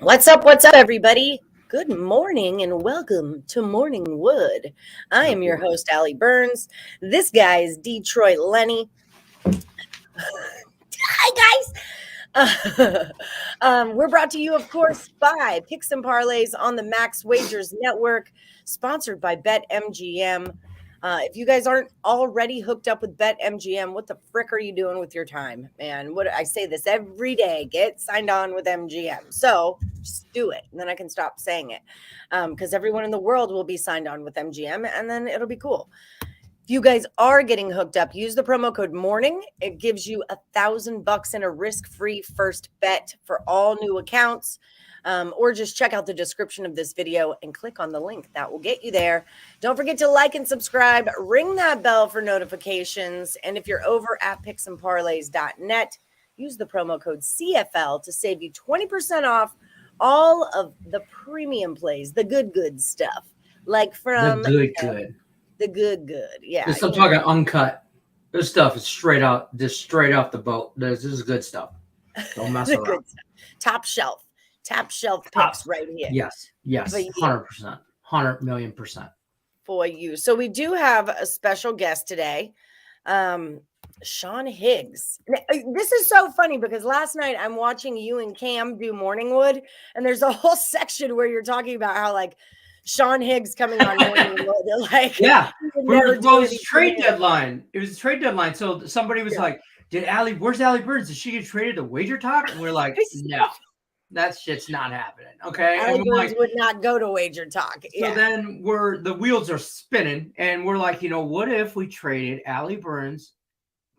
What's up, everybody? Good morning and welcome to Morning Wood. I am your host, Allie Burns. This guy is Detroit Lenny. Hi, guys. We're brought to you, of course, by Picks and Parlays on the Max Wagers Network, sponsored by BetMGM. If you guys aren't already hooked up with BetMGM, what the frick are you doing with your time, man? What I say this every day: get signed on with MGM. So just do it, and then I can stop saying it, because everyone in the world will be signed on with MGM, and then it'll be cool. If you guys are getting hooked up, use the promo code MORNING. It gives you $1,000 in a risk-free first bet for all new accounts. Or just check out the description of this video and click on the link. That will get you there. Don't forget to like and subscribe. Ring that bell for notifications. And if you're over at picksandparlays.net, use the promo code CFL to save you 20% off all of the premium plays, the good stuff. Like from the good. The good. Yeah. I'm talking uncut. This stuff is straight out the boat. This is good stuff. Don't mess around. Good stuff. Top shelf picks right here. Yes. 100%. 100 million %. For you. So we do have a special guest today. Shawn Higgs. This is so funny because last night I'm watching you and Cam do Morning Wood, and there's a whole section where you're talking about how like Shawn Higgs coming on Morning Wood. Like, yeah. It was a trade deadline. It was a trade deadline. So somebody was like, where's Allie Burns? Did she get traded to Wager Talk? And we're like, no. That shit's not happening. Okay. Allie Burns would not go to Wager Talk. So then the wheels are spinning, and we're like, what if we traded Allie Burns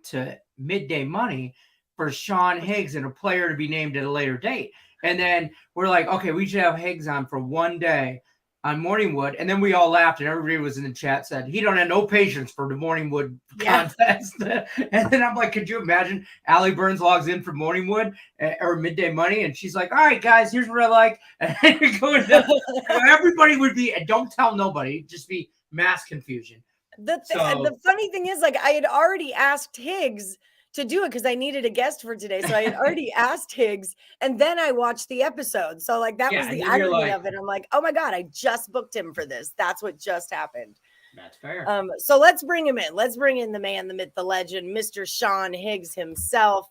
to Midday Money for Shawn Higgs and a player to be named at a later date? And then we're like, okay, we should have Higgs on for one day on Morning Wood. And then we all laughed, and everybody was in the chat said he don't have no patience for the Morning Wood contest. And then I'm like, could you imagine Allie Burns logs in for Morning Wood or Midday Money, and she's like, all right, guys, here's what I like. And everybody would be, and don't tell nobody, just be mass confusion. The funny thing is, like, I had already asked Higgs to do it because I needed a guest for today. So I had already asked Higgs, and then I watched the episode. So like that was the irony of it. I'm like, oh my God, I just booked him for this. That's what just happened. That's fair. So let's bring him in. Let's bring in the man, the myth, the legend, Mr. Shawn Higgs himself.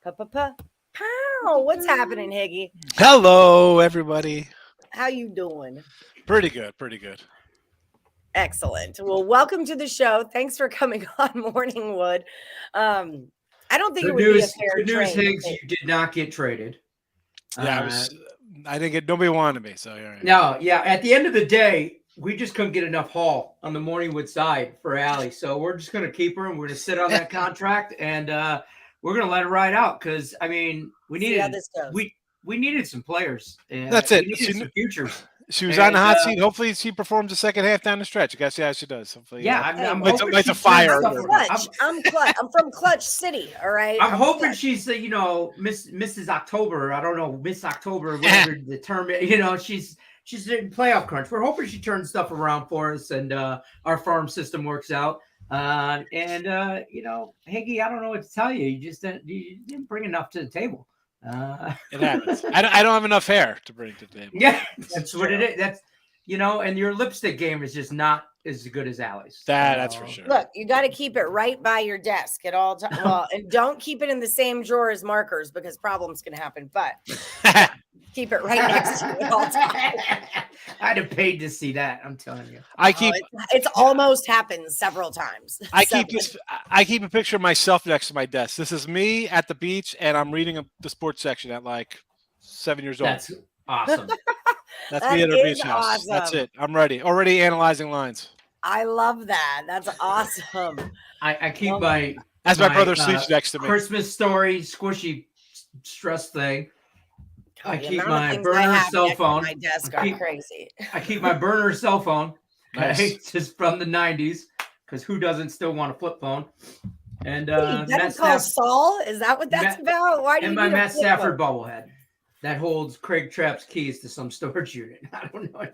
Pow. What's happening, Higgy? Hello, everybody. How you doing? Pretty good. Excellent. Well, welcome to the show. Thanks for coming on Morning Wood. I don't think it would be a fair trade. Good news, Higgs, you did not get traded. Yeah, I didn't get. Nobody wanted me. So right. No, yeah. At the end of the day, we just couldn't get enough haul on the Morning Wood side for Allie, so we're just going to keep her, and we're going to sit on that contract, and we're going to let her ride out because I mean, we needed we needed some players. That's it. We needed some futures. She was on the hot seat. Hopefully, she performs the second half down the stretch. I guess see how she does. Hopefully, I'm like a fire. I'm Clutch. I'm from Clutch City. All right. I'm hoping she's Mrs. October. I don't know, Miss October, whatever the term. She's in playoff crunch. We're hoping she turns stuff around for us, and our farm system works out. Higgy, I don't know what to tell you. You didn't bring enough to the table. It happens. I don't have enough hair to bring to the table. Yeah, that's what it is. That's and your lipstick game is just not as good as Allie's. That's for sure. Look, you got to keep it right by your desk at all times. Well, and don't keep it in the same drawer as markers because problems can happen. But keep it right next to you at all times. I'd have paid to see that. I'm telling you. It's almost happened several times. I keep a picture of myself next to my desk. This is me at the beach, and I'm reading the sports section at like 7 years old. That's awesome. That me at our beach awesome. house. That's it. I'm ready. Already analyzing lines. I love that. That's awesome. I keep my brother sleeps next to me. Christmas story squishy stress thing. I keep my burner cell phone. My desk are crazy. I keep my burner cell phone. Okay, Nice. Just from the 90s, because who doesn't still want a flip phone? And Matt call Saul? Is that what that's about? Why do you my need a Matt flip Stafford phone? bobblehead that holds Craig Trapp's keys to some storage unit. I don't know.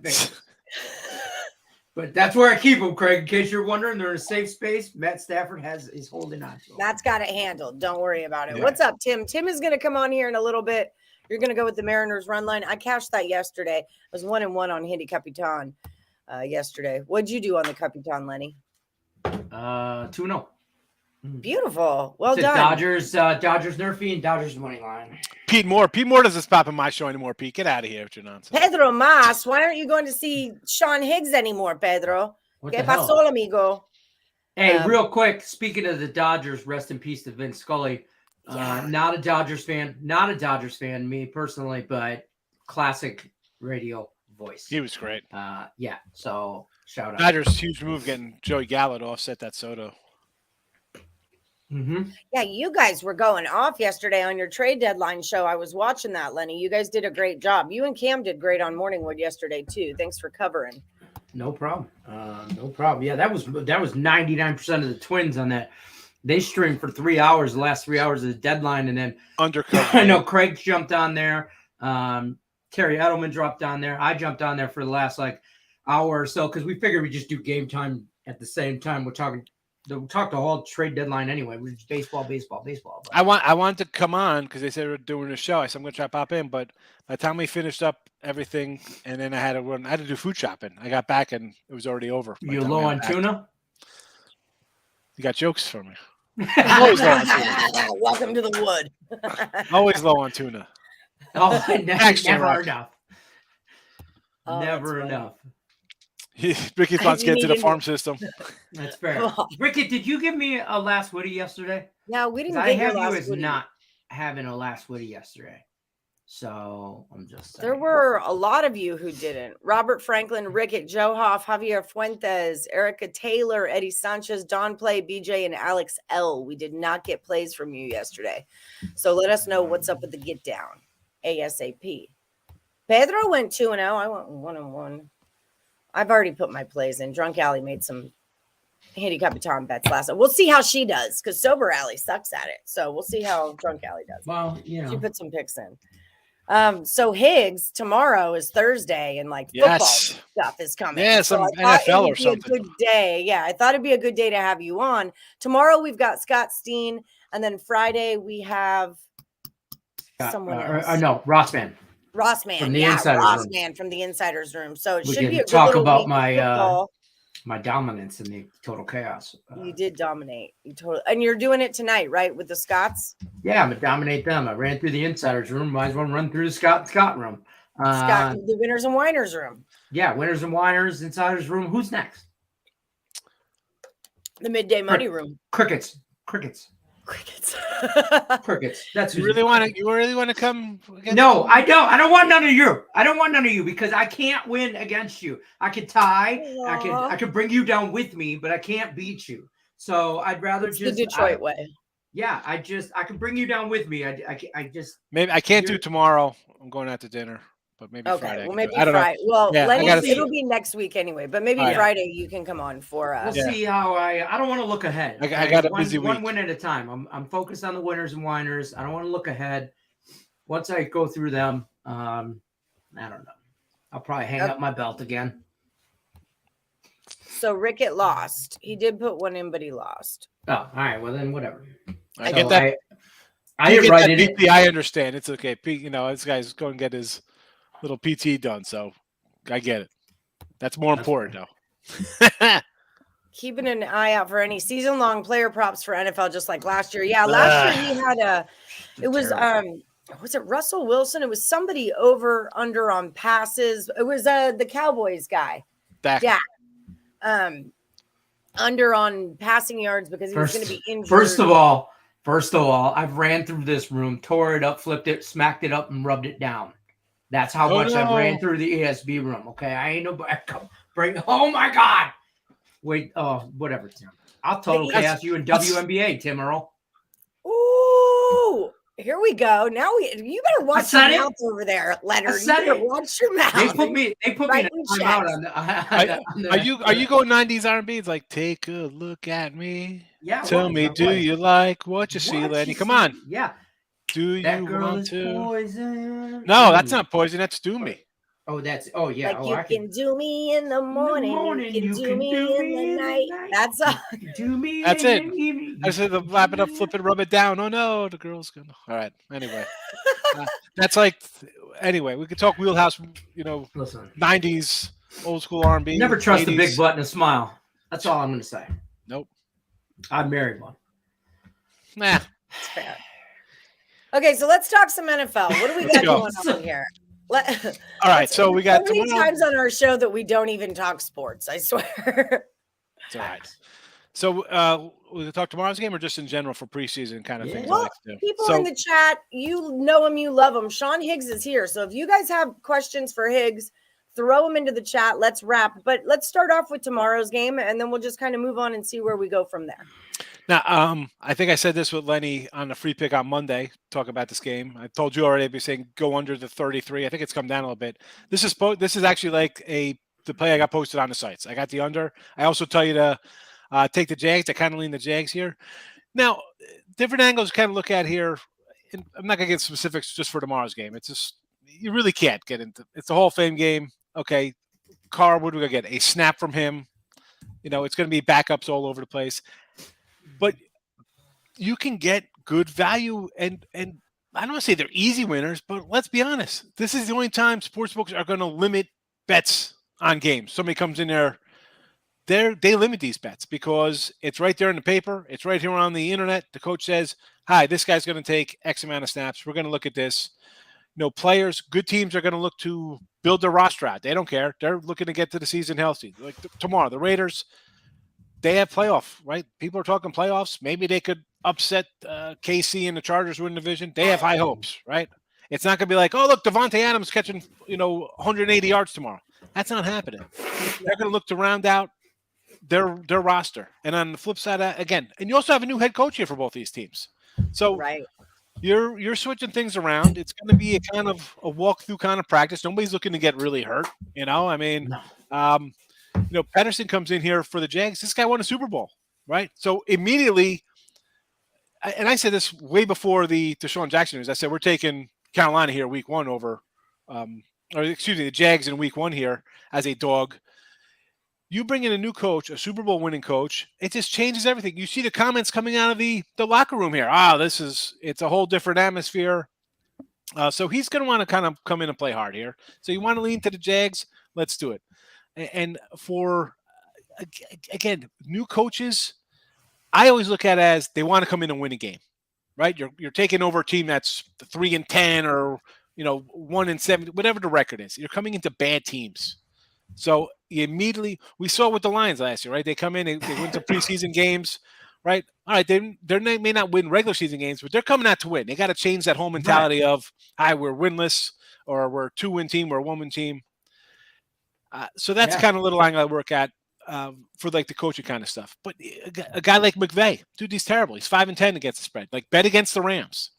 But that's where I keep them, Craig. In case you're wondering, they're in a safe space. Matt Stafford is holding on to them. Matt's got it handled. Don't worry about it. Yeah. What's up, Tim? Tim is going to come on here in a little bit. You're going to go with the Mariners run line. I cashed that yesterday. I was 1-1 on Handicapper yesterday. What'd you do on the Capitan, Lenny? 2-0. Beautiful. Well done. Dodgers nerfy and Dodgers money line. Pete Moore doesn't spot in my show anymore. Pete, get out of here with your nonsense. Pedro Mas, why aren't you going to see Shawn Higgs anymore, Pedro? What ¿Qué the hell? pasó, amigo? Hey, real quick, speaking of the Dodgers, rest in peace to Vince Scully. Not a Dodgers fan, me personally, but classic radio voice. He was great. Yeah, so shout out. Dodgers huge move getting Joey Gallo to offset that Soto. Mm-hmm. Yeah, you guys were going off yesterday on your trade deadline show. I was watching that, Lenny. You guys did a great job. You and Cam did great on Morningwood yesterday too. Thanks for covering. No problem. No problem. Yeah, that was 99% of the Twins on that. They streamed for 3 hours, the last 3 hours of the deadline, and then Undercover. I know Craig jumped on there. Terry Edelman dropped on there. I jumped on there for the last hour or so because we figured we just do game time at the same time. We'll talk the whole trade deadline anyway. We're just baseball. But I wanted to come on because they said we were doing a show. I said I'm going to try to pop in, but by the time we finished up everything, and then I had to do food shopping. I got back and it was already over. You low on tuna? You got jokes for me. Always low on tuna. Welcome to the wood. Always low on tuna. Oh, never rock. enough. Oh, Never enough. Ricky's wants to get into the farm system. That's fair. Ricky, did you give me a last Woody yesterday? Yeah, we didn't I get your have you last as Woody. not having a last Woody yesterday. So I'm just saying. There were a lot of you who didn't. Robert Franklin, Rickett, Joe Hoff, Javier Fuentes, Erica Taylor, Eddie Sanchez, Don Play, BJ, and Alex L. We did not get plays from you yesterday. So let us know what's up with the get down ASAP. Pedro went 2-0. I went 1-1. I've already put my plays in. Drunk Alley made some Handicapper bets last night. We'll see how she does because Sober Alley sucks at it. So we'll see how Drunk Alley does. Well, She put some picks in. So Higgs, tomorrow is Thursday, and football Yes. stuff is coming. Yeah, so some I thought NFL it would or be something. A good day. Yeah, I thought it'd be a good day to have you on. Tomorrow we've got Scott Steen, and then Friday we have someone else. No, Rossman. Rossman From the Insiders Room. Rossman from the Insiders Room. So it We should can be a good talk little about week of my football. my dominance in the total chaos. You did dominate. You totally, and you're doing it tonight, right? With the Scots. Yeah, I'm gonna dominate them. I ran through the Insiders Room. Might as well run through the Scott Room. Scott, the Winners and Whiners Room. Yeah, Winners and Whiners, Insiders Room. Who's next? The Midday Money Room. Crickets. Crickets. That's You really want to come? Again? No, I don't. I don't want none of you. I don't want none of you because I can't win against you. I could tie. I could bring you down with me, but I can't beat you. So I'd rather It's just the Detroit way. Yeah, I can bring you down with me. I just Maybe I can't do tomorrow. I'm going out to dinner, but maybe Okay, Friday. well, maybe I don't know. Friday. Well, Yeah, Lenny, I gotta it'll be next week anyway, but maybe All right. Friday you can come on for we'll Yeah. see how I don't want to look ahead. I got a busy one week. win at a time. I'm focused on the winners and whiners. I don't want to look ahead. Once I go through them, I don't know. I'll probably hang up my belt again. So Rickett lost. He did put one in, but he lost. Oh, all right. Well, then whatever. I So get that. I You didn't get write that it. PT, I understand. It's okay. This guy's going to get his little PT done, so I get it. That's more important, though. Keeping an eye out for any season-long player props for NFL, just like last year. Yeah, last year he had was it Russell Wilson? It was somebody over under on passes. It was the Cowboys guy. Dak. Yeah. Under on passing yards because he was going to be injured. First of all, I've ran through this room, tore it up, flipped it, smacked it up, and rubbed it down. That's how much I ran through the ESB room. Okay, I ain't no bring. Oh my God! Wait, whatever, Tim. I'll total chaos you in WNBA, Tim Earle. Ooh, here we go. Now you better watch your mouth over there, Leonard. You better watch your mouth. They put me in a timeout on the. Are you going 90s R&B? It's like, take a look at me. Yeah. Tell me, do you like what you see, Lenny? Come on. Yeah. Do That you girl want is to? poison. No, that's not poison. That's do me. Oh, yeah. Like Oh, you can do me in the morning, you can do me in the night. That's all. Do me. That's in it. the evening. I said the wrap it up, flip it, rub it down. Oh no, the girl's gonna. All right. Anyway, that's like. Anyway, we could talk wheelhouse. Listen, 90s old school R&B. never trust 80s. a big butt and a smile. That's all I'm going to say. Nope. I married one. Nah. That's fair. Okay, so let's talk some NFL. What do we got going on here? All right, so we got so many times on our show that we don't even talk sports. I swear. It's all right. So we'll talk tomorrow's game or just in general for preseason kind of things. Well, like to do. People in the chat, you know him, you love him. Shawn Higgs is here. So if you guys have questions for Higgs, throw them into the chat. Let's wrap. But let's start off with tomorrow's game, and then we'll just kind of move on and see where we go from there. Now, I think I said this with Lenny on the free pick on Monday, talk about this game. I told you already, I'd be saying go under the 33. I think it's come down a little bit. This is actually like the play I got posted on the sites. I got the under. I also tell you to take the Jags. I kind of lean the Jags here. Now, different angles kind of look at here. And I'm not going to get specifics just for tomorrow's game. It's just, you really can't get into it's the Hall of Fame game. Okay, Carr, what are we going to get? A snap from him. It's going to be backups all over the place. But you can get good value, and I don't want to say they're easy winners, but let's be honest. This is the only time sportsbooks are going to limit bets on games. Somebody comes in there, they limit these bets because it's right there in the paper. It's right here on the internet. The coach says, hi, this guy's going to take X amount of snaps. We're going to look at this. Players, good teams are going to look to build their roster out. They don't care. They're looking to get to the season healthy. Like tomorrow, the Raiders, they have playoff, right? People are talking playoffs. Maybe they could upset KC and the Chargers win the division. They have high hopes, right? It's not going to be like, oh, look, Devontae Adams catching, 180 yards tomorrow. That's not happening. They're going to look to round out their roster. And on the flip side, again, and you also have a new head coach here for both these teams. So right. You're switching things around. It's going to be a kind of a walkthrough kind of practice. Nobody's looking to get really hurt, Pedersen comes in here for the Jags. This guy won a Super Bowl, right? So immediately, and I said this way before the Deshaun Jackson news. I said we're taking Carolina here week one over, the Jags in week one here as a dog. You bring in a new coach, a Super Bowl winning coach, it just changes everything. You see the comments coming out of the locker room here. It's a whole different atmosphere. So he's going to want to kind of come in and play hard here. So you want to lean to the Jags? Let's do it. And for, again, new coaches, I always look at it as they want to come in and win a game, right? You're taking over a team that's 3-10 or 1-7, whatever the record is. You're coming into bad teams. So immediately, we saw with the Lions last year, right? They come in, they win some preseason games, right? All right, they may not win regular season games, but they're coming out to win. They got to change that whole mentality of, hi, we're winless, or we're a 2-win team, we're a 1-win team. So that's kind of a little angle I work at for like the coaching kind of stuff. But a guy like McVay, dude, he's terrible. He's 5-10 against the spread. Like bet against the Rams,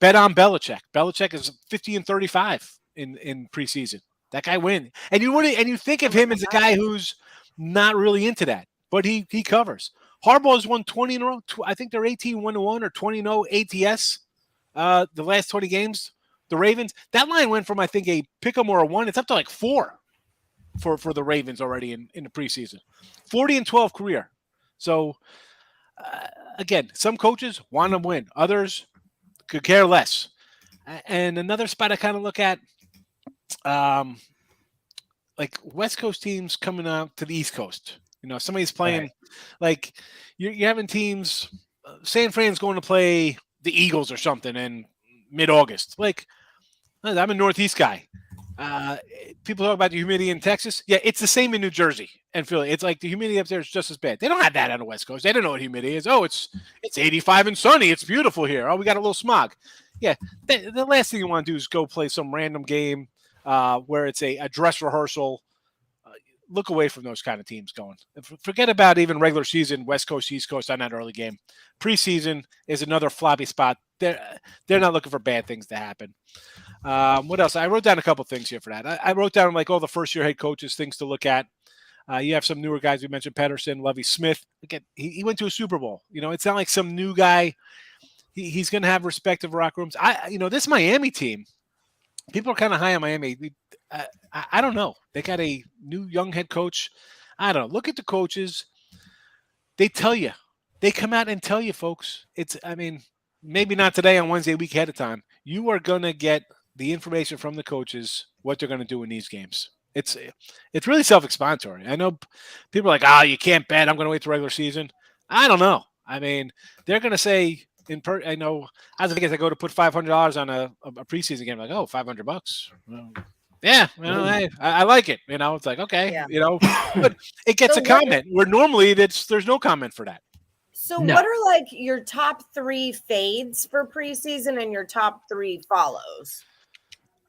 bet on Belichick. Belichick is 50-35 in preseason. That guy win. And you think of him as a guy who's not really into that, but he covers. Harbaugh has won 20 in a row. I think they're 18-1-1 or 20-0 ATS the last 20 games. The Ravens, that line went from, I think, a pick 'em or a 1. It's up to like 4 for the Ravens already in the preseason. 40-12 career. So, again, some coaches want to win. Others could care less. And another spot I kind of look at, like West Coast teams coming out to the East Coast. Somebody's playing, like you're having teams. San Fran's going to play the Eagles or something in mid-August. Like, I'm a Northeast guy. People talk about the humidity in Texas. Yeah, it's the same in New Jersey and Philly. It's like the humidity up there is just as bad. They don't have that on the West Coast. They don't know what humidity is. Oh, it's 85 and sunny. It's beautiful here. Oh, we got a little smog. Yeah, the last thing you want to do is go play some random game where it's a dress rehearsal. Look away from those kind of teams going. Forget about even regular season, West Coast, East Coast on that early game. Preseason is another floppy spot. They're not looking for bad things to happen. What else? I wrote down a couple things here for that. I wrote down like all the first-year head coaches, things to look at. You have some newer guys. We mentioned Pedersen, Lovie Smith. Again, he went to a Super Bowl. It's not like some new guy. He's going to have respective rock rooms. This Miami team, people are kind of high on Miami. I don't know. They got a new young head coach. I don't know. Look at the coaches. They tell you. They come out and tell you, folks. Maybe not today on Wednesday, a week ahead of time. You are going to get the information from the coaches, what they're going to do in these games. It's really self-explanatory. I know people are like, you can't bet. I'm going to wait the regular season. I don't know. They're going to say I know as I go to put $500 on a preseason game, like, $500. Well, yeah, I like it. It's like, okay, but it gets a comment where normally there's no comment for that. So what are like your top 3 fades for preseason and your top 3 follows?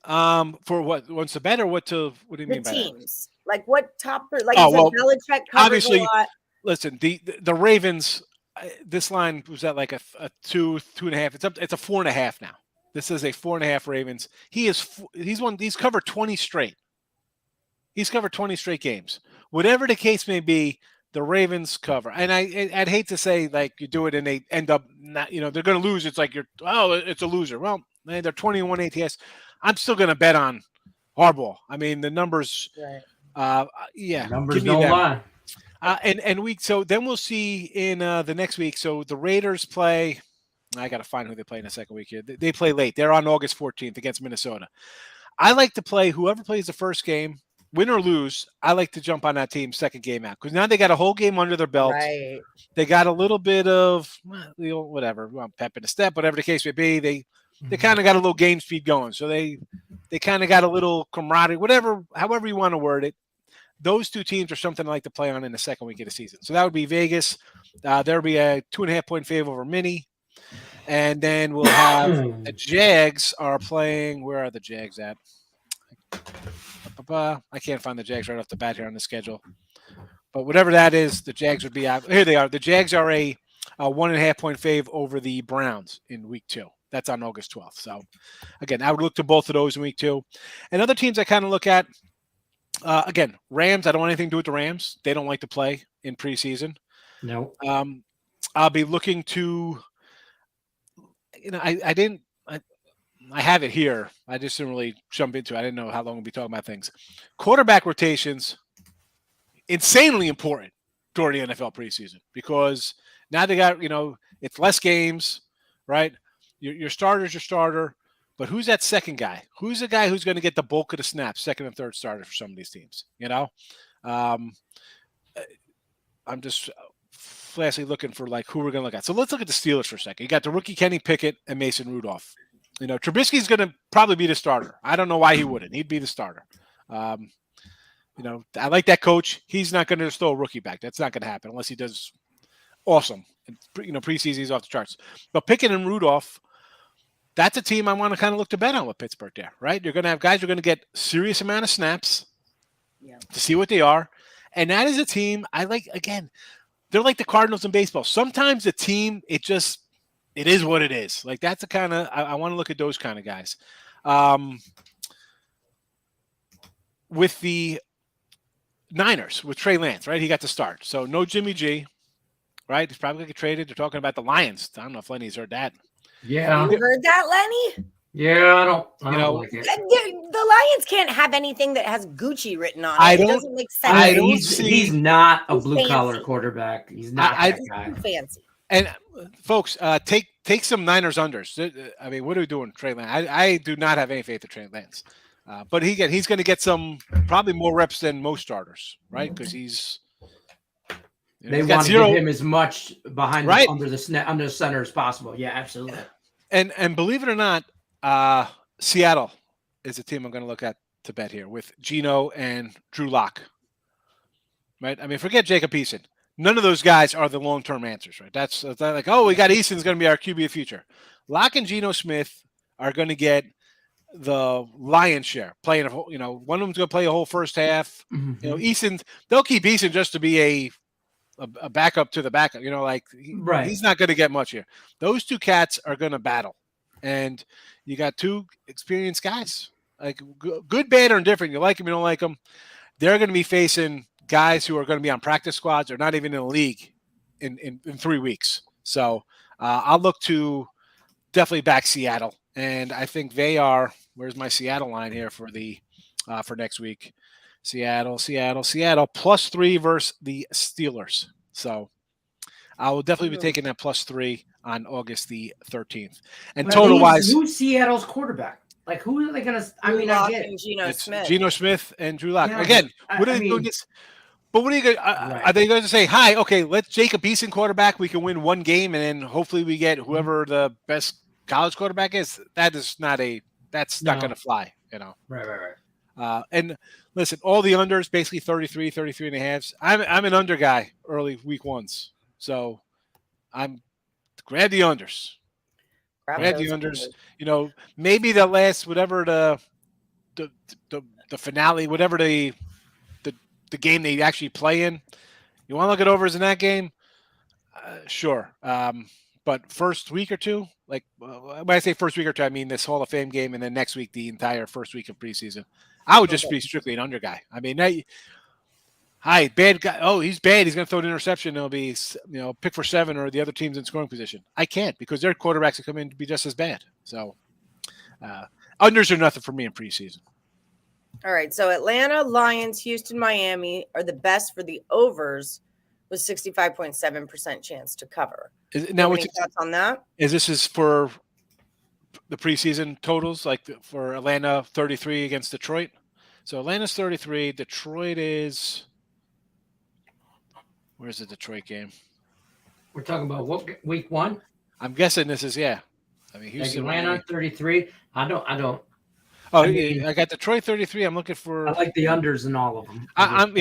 For what? What's the bet or what do you mean by teams? That? Like what top? Like Belichick obviously. A lot. Listen, the Ravens. This line was at like a 2.5. It's a 4.5 now. This is a 4.5 Ravens. He's covered 20 straight. He's covered 20 straight games. Whatever the case may be, the Ravens cover. And I'd hate to say like you do it and they end up not. They're going to lose. It's like it's a loser. Well, they're 21 ATS. I'm still going to bet on Harbaugh. The numbers. Right. Numbers don't lie. So then we'll see in the next week. So the Raiders play. I got to find who they play in the second week here. They play late. They're on August 14th against Minnesota. I like to play whoever plays the first game, win or lose. I like to jump on that team's second game out because now they got a whole game under their belt. Right. They got a little bit of whatever, pep in the step, whatever the case may be. They kind of got a little game speed going. So they kind of got a little camaraderie, however you want to word it. Those two teams are something I like to play on in the second week of the season. So that would be Vegas. There'll be a 2.5-point fave over Mini. And then we'll have the Jags are playing. Where are the Jags at? I can't find the Jags right off the bat here on the schedule. But whatever that is, the Jags would be out. Here they are. The Jags are a 1.5-point fave over the Browns in week 2. That's on August 12th. So, again, I would look to both of those in week 2. And other teams I kind of look at, again, Rams, I don't want anything to do with the Rams. They don't like to play in preseason. No. I'll be looking to, I have it here. I just didn't really jump into it. I didn't know how long we'll be talking about things. Quarterback rotations, insanely important during the NFL preseason because now they got, it's less games, right? Your starter's your starter, but who's that second guy? Who's the guy who's going to get the bulk of the snaps, second and third starter for some of these teams? I'm just flashy looking for like who we're going to look at. So let's look at the Steelers for a second. You got the rookie Kenny Pickett and Mason Rudolph. Trubisky's going to probably be the starter. I don't know why he wouldn't. He'd be the starter. I like that coach. He's not going to just throw a rookie back. That's not going to happen unless he does awesome. And, preseason he's off the charts. But Pickett and Rudolph, that's a team I want to kind of look to bet on with Pittsburgh there, right? You're going to have guys who are going to get serious amount of snaps to see what they are. And that is a team I like, again, they're like the Cardinals in baseball. Sometimes the team, it is what it is. Like that's a kind of, I want to look at those kind of guys. With the Niners, with Trey Lance, right? He got to start. So no Jimmy G, right? He's probably going to get traded. They're talking about the Lions. I don't know if Lenny's heard that. Yeah. You heard that, Lenny? Yeah, I don't like it. The Lions can't have anything that has Gucci written on it. It doesn't make sense. He's not a blue-collar quarterback. He's not that guy. Too fancy. And folks, take some Niners unders. What are we doing, Trey Lance? I do not have any faith in Trey Lance. But he's going to get some probably more reps than most starters, right? Because they want to give him as much behind under the center as possible. Yeah, absolutely. And believe it or not, Seattle is a team I'm going to look at to bet here with Geno and Drew Lock. Right? Forget Jacob Eason. None of those guys are the long-term answers, right? That's not like, we got Eason's going to be our QB of future. Locke and Geno Smith are going to get the lion's share playing. One of them's going to play a whole first half. Mm-hmm. Eason, they'll keep Eason just to be a backup to the backup. He's not going to get much here. Those two cats are going to battle, and you got two experienced guys, like good, bad, or indifferent. You like them, you don't like them. They're going to be facing guys who are going to be on practice squads or not even in the league in 3 weeks. So I'll look to definitely back Seattle. And I think they are Where's my Seattle line here for next week? Seattle +3 versus the Steelers. So I will definitely be taking that +3 on August the 13th. And But total wise, who's Seattle's quarterback? Like, who are they going to? I mean, I get and Geno Smith. Geno Smith and Drew Lock. Yeah, Again, but, what are they doing this? But what are you going? Are they going to say, "Hi, okay, let's Jacob Eason quarterback. We can win one game, and then hopefully we get whoever the best college quarterback is." That's not going to fly. Right. And listen, all the unders basically 33 and a halves. I'm an under guy early week ones, so I'm grab the unders. Grab the unders. Maybe the last whatever the finale, whatever the game they actually play in. You want to look at overs in that game? Sure. But first week or two, like when I say first week or two, I mean this Hall of Fame game, and then next week the entire first week of preseason. I would just be strictly an under guy. I mean, bad guy. Oh, he's bad. He's going to throw an interception. It'll be pick for 7 or the other team's in scoring position. I can't because their quarterbacks will come in to be just as bad. So unders are nothing for me in preseason. All right, so Atlanta, Lions, Houston, Miami are the best for the overs with 65.7% chance to cover. Now, any thoughts on that? This is for the preseason totals, like for Atlanta 33 against Detroit. So Atlanta's 33. Detroit is – where's the Detroit game? We're talking about what, week 1? I'm guessing this is, yeah. I mean, Houston, Atlanta 33. I don't. Oh, I got Detroit 33. I'm looking for. I like the unders in all of them. I'm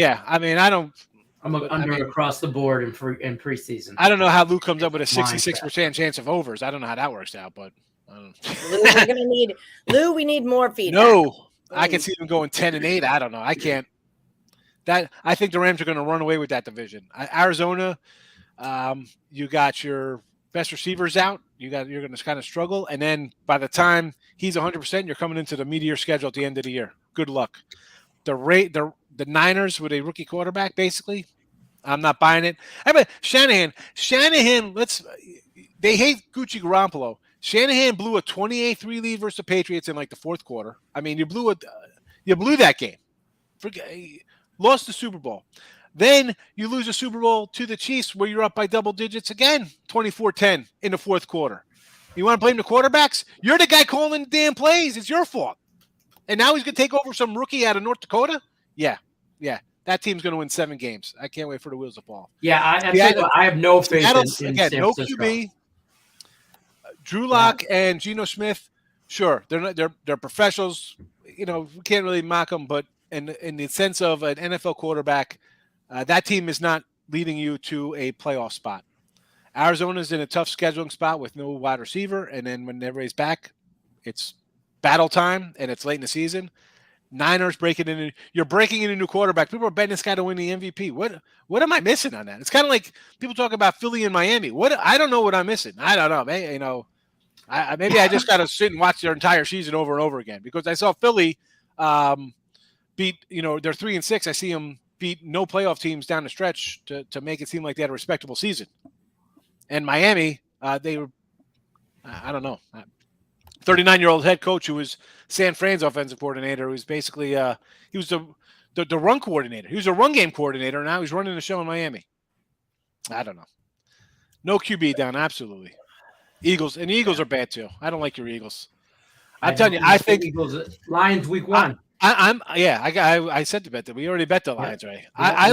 under across the board in preseason. I don't know how Lou comes up with a 66% chance of overs. I don't know how that works out, but I don't know. Lou, we need more feedback. No, I can see them going 10-8. I don't know. I can't. I think the Rams are going to run away with that division. Arizona, you got your best receivers out. You're going to kind of struggle, and then by the time he's 100%, you're coming into the meteor schedule at the end of the year. Good luck. The Niners with a rookie quarterback, basically, I'm not buying it. I mean, Shanahan. They hate Gucci Garoppolo. Shanahan blew a 28-3 lead versus the Patriots in like the fourth quarter. I mean, you blew that game. Lost the Super Bowl. Then you lose a Super Bowl to the Chiefs where you're up by double digits again, 24-10 in the fourth quarter. You want to blame the quarterbacks? You're the guy calling the damn plays. It's your fault. And now he's going to take over some rookie out of North Dakota? Yeah. That team's going to win 7 games. I can't wait for the wheels to fall. Yeah, I have no faith in San no Francisco. QB. Drew Lock and Geno Smith, sure, they're professionals. We can't really mock them, but in the sense of an NFL quarterback, that team is not leading you to a playoff spot. Arizona's in a tough scheduling spot with no wide receiver, and then when everybody's back, it's battle time, and it's late in the season. Niners you're breaking in a new quarterback. People are betting this guy to win the MVP. What am I missing on that? It's kind of like people talk about Philly and Miami. I don't know what I'm missing. I don't know. Maybe I just got to sit and watch their entire season over and over again because I saw Philly beat. They're 3-6. I see them beat no playoff teams down the stretch to make it seem like they had a respectable season. And Miami, they were, I don't know, 39-year-old head coach who was San Fran's offensive coordinator, who was basically, he was the run coordinator. He was a run game coordinator, and now he's running the show in Miami. I don't know. No QB down, absolutely. Eagles are bad too. I don't like your Eagles. I'm telling you, I think Lions week 1. I said to bet that we already bet the Lions, right? I'm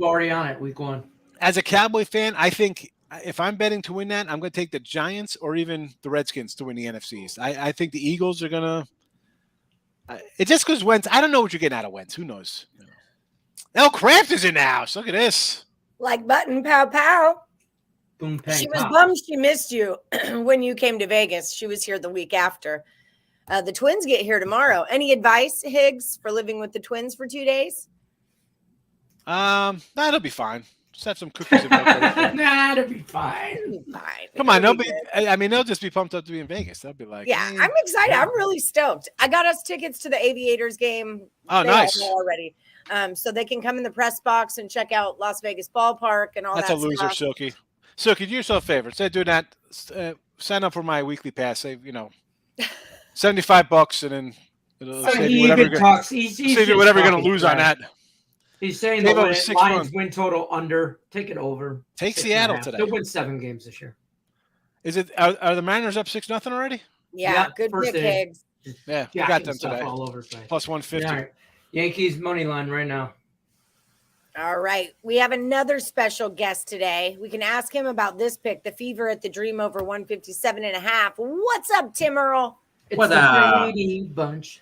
already on it week 1. As a Cowboy fan, I think if I'm betting to win that, I'm going to take the Giants or even the Redskins to win the NFCs. I think the Eagles are going to. It's just because Wentz. I don't know what you're getting out of Wentz. Who knows? El Craft is in the house. Look at this. Like button pow pow. Boom, bang, she was bummed she missed you when you came to Vegas. She was here the week after. The Twins get here tomorrow. Any advice, Higgs, for living with the Twins for 2 days? That'll be fine. Just have some cookies and milk. It'll be fine. Come on, they'll just be pumped up to be in Vegas. They'll be like, yeah, I'm excited. I'm really stoked. I got us tickets to the Aviators game. Oh, nice. Already. So they can come in the press box and check out Las Vegas Ballpark and all that stuff. That's a loser, Silky. Silky, do yourself a favor. Instead of doing that, sign up for my weekly pass. $75, and then it'll So save he you whatever even talks. He's save you just whatever you're going talking to lose on trash. that. He's saying Save the over 6 Lions months. win total under. Take it over. Take 6.5. Seattle today. They'll win 7 games this year. Is it? Are the Mariners up 6-0 already? Yeah, good first pick, day. Higgs. Yeah, we Jacking got them stuff today. all over the place. Plus 150. All right. Yankees money line right now. All right. We have another special guest today. We can ask him about this pick, the Fever at the Dream over 157.5. What's up, Tim Earle? It's What the up? Brady bunch.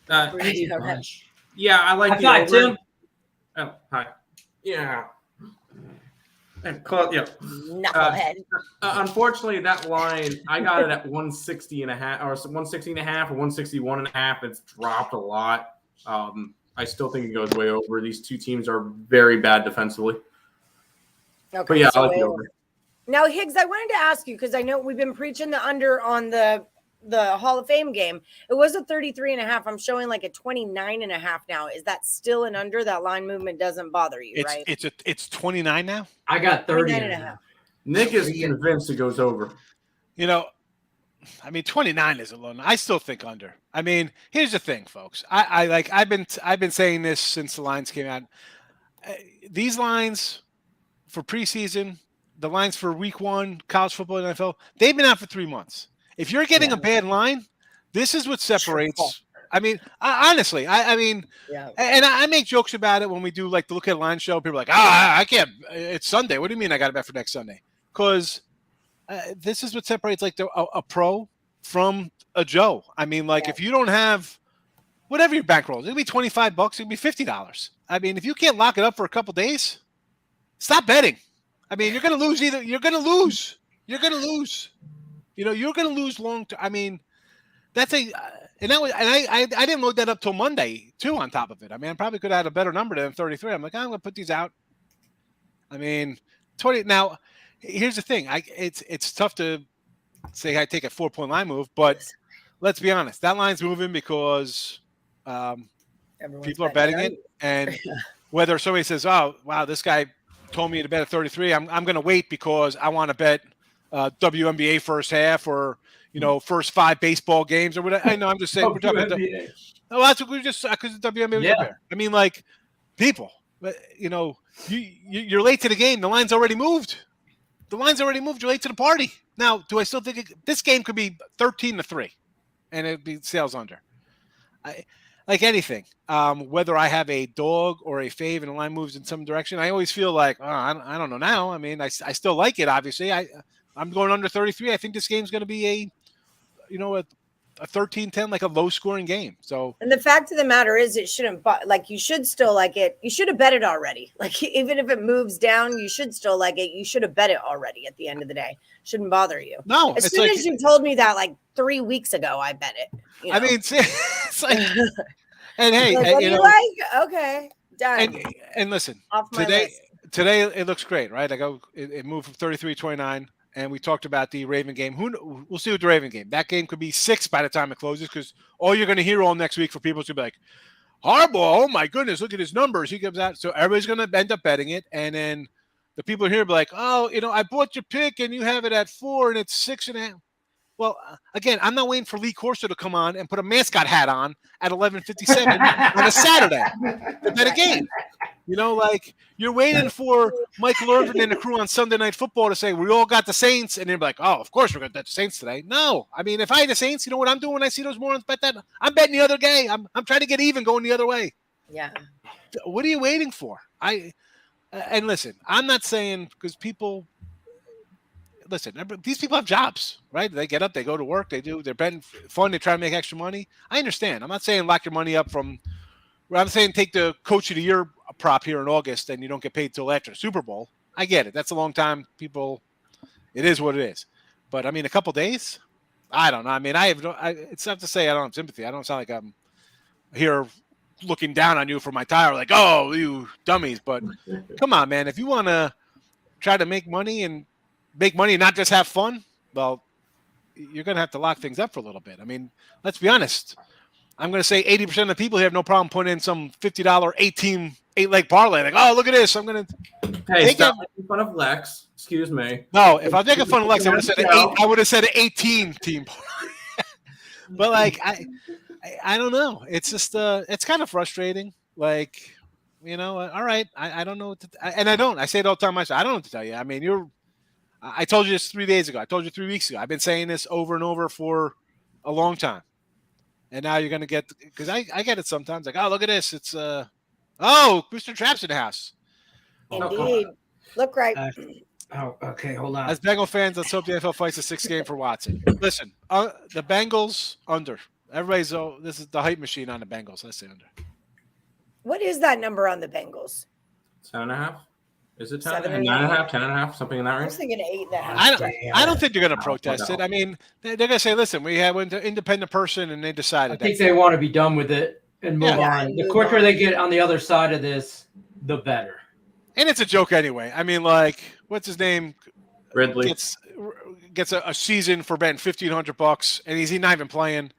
Brady all right. bunch. Yeah, I like High the five, over. Tim. Oh, hi. Yeah. Yeah. Knucklehead. Unfortunately, that line, I got it at 160 and a half, or 160 and a half, or 161 and a half. It's dropped a lot. I still think it goes way over. These two teams are very bad defensively. Okay, But yeah, so I like the way over. over. Now, Higgs, I wanted to ask you, because I know we've been preaching the under on the Hall of Fame game. It was a 33.5. I'm showing like a 29.5 now. Is that still an under? That line movement doesn't bother you, right? It's 29 now. I got 30. 29.5. Nick is convinced it goes over. You know, I mean, 29 is a low. I still think under. I mean, here's the thing, folks. I've been saying this since the lines came out. These lines for preseason, the lines for week 1, college football and NFL, they've been out for 3 months. If you're getting a bad line, this is what separates. I mean, honestly, I mean, and I make jokes about it when we do like the Look at Line show. People are like, I can't. It's Sunday. What do you mean I got to bet for next Sunday? Because this is what separates like a pro from a Joe. I mean, like if you don't have whatever your bankroll is, it'll be $25. It'll be $50. I mean, if you can't lock it up for a couple days, stop betting. I mean, you're going to lose either. You're going to lose. You're going to lose. You know, you're going to lose long term. I mean, that's and I didn't load that up till Monday too. On top of it, I mean, I probably could have had a better number than 33. I'm like, I'm going to put these out. I mean, 20 now. Here's the thing. It's tough to say I take a 4-point line move, but let's be honest. That line's moving because people are betting it, and whether somebody says, "Oh, wow, this guy told me to bet at 33," I'm going to wait because I want to bet WNBA first half or first 5 baseball games or whatever. I know I'm just saying we're talking about that's what we just because the WNBA was up there. I mean, like people, you're late to the game. The line's already moved. The line's already moved. You're late to the party. Now, do I still think this game could be 13-3, and it'd be sales under? Like anything, whether I have a dog or a fave and the line moves in some direction, I always feel like I don't know now. I mean, I still like it. Obviously, I'm going under 33. I think this game's going to be a 13-10, like a low scoring game. So, and the fact of the matter is, it shouldn't. Like you should still like it. You should have bet it already. Like even if it moves down, you should still like it. You should have bet it already. At the end of the day, shouldn't bother you. No, as soon as you told me that like 3 weeks ago, I bet it. I mean, it's like, and hey, like, what do you like? Okay, done. And listen, off my list. Today it looks great, right? It moved from 33-29. And we talked about the Raven game. We'll see with the Raven game. That game could be 6 by the time it closes because all you're going to hear all next week for people is going to be like, Harbaugh, oh my goodness, look at his numbers. He comes out. So everybody's going to end up betting it. And then the people here will be like, oh, I bought your pick and you have it at 4 and it's 6.5. Well, again, I'm not waiting for Lee Corso to come on and put a mascot hat on at 11:57 on a Saturday to bet a game. Like you're waiting for Michael Irvin and the crew on Sunday Night Football to say, we all got the Saints. And they're like, oh, of course we're going to bet the Saints today. No. I mean, if I had the Saints, you know what I'm doing when I see those morons bet that? I'm betting the other day. I'm trying to get even going the other way. Yeah. What are you waiting for? And listen, I'm not saying because people – listen, these people have jobs, right? They get up, they go to work, they're betting fun, they try to make extra money. I understand. I'm not saying lock your money up from – I'm saying take the Coach of the Year prop here in August and you don't get paid till after Super Bowl. I get it. That's a long time. People, it is what it is. But, I mean, a couple days? I don't know. I mean, it's not to say I don't have sympathy. I don't sound like I'm here looking down on you for my tire like, oh, you dummies. But come on, man. If you want to try to make money and not just have fun, well, you're going to have to lock things up for a little bit. I mean, let's be honest. I'm going to say 80% of the people here have no problem putting in some $50 8-leg parlay. Like, oh, look at this. I'm going to. Hey, stop making fun of Lex. Excuse me. No, if I was making fun of Lex, I would have said an 18 team. But like I don't know. It's just it's kind of frustrating. Like, all right, I don't know what to and I don't. I say it all the time myself. I don't know what to tell you. I mean, I told you this 3 days ago. I told you 3 weeks ago. I've been saying this over and over for a long time. And now you're gonna get because I get it sometimes. Like, oh, look at this. It's Mr. Trapp's in the house. Indeed. Look right. Okay, hold on. As Bengal fans, let's hope the NFL fights a 6th game for Watson. Listen, the Bengals under. Everybody's this is the hype machine on the Bengals. I say under. What is that number on the Bengals? 7.5. Is it 10? 7.5? 9.5, 10.5, something in that I was range? thinking 8.5. I don't think they're going to protest it. I mean, they're going to say, listen, we had an independent person and they decided. I think they want to be done with it and move on. The quicker they get on the other side of this, the better. And it's a joke anyway. I mean, like, what's his name? Ridley. Gets a season for betting $1,500 and he's not even playing.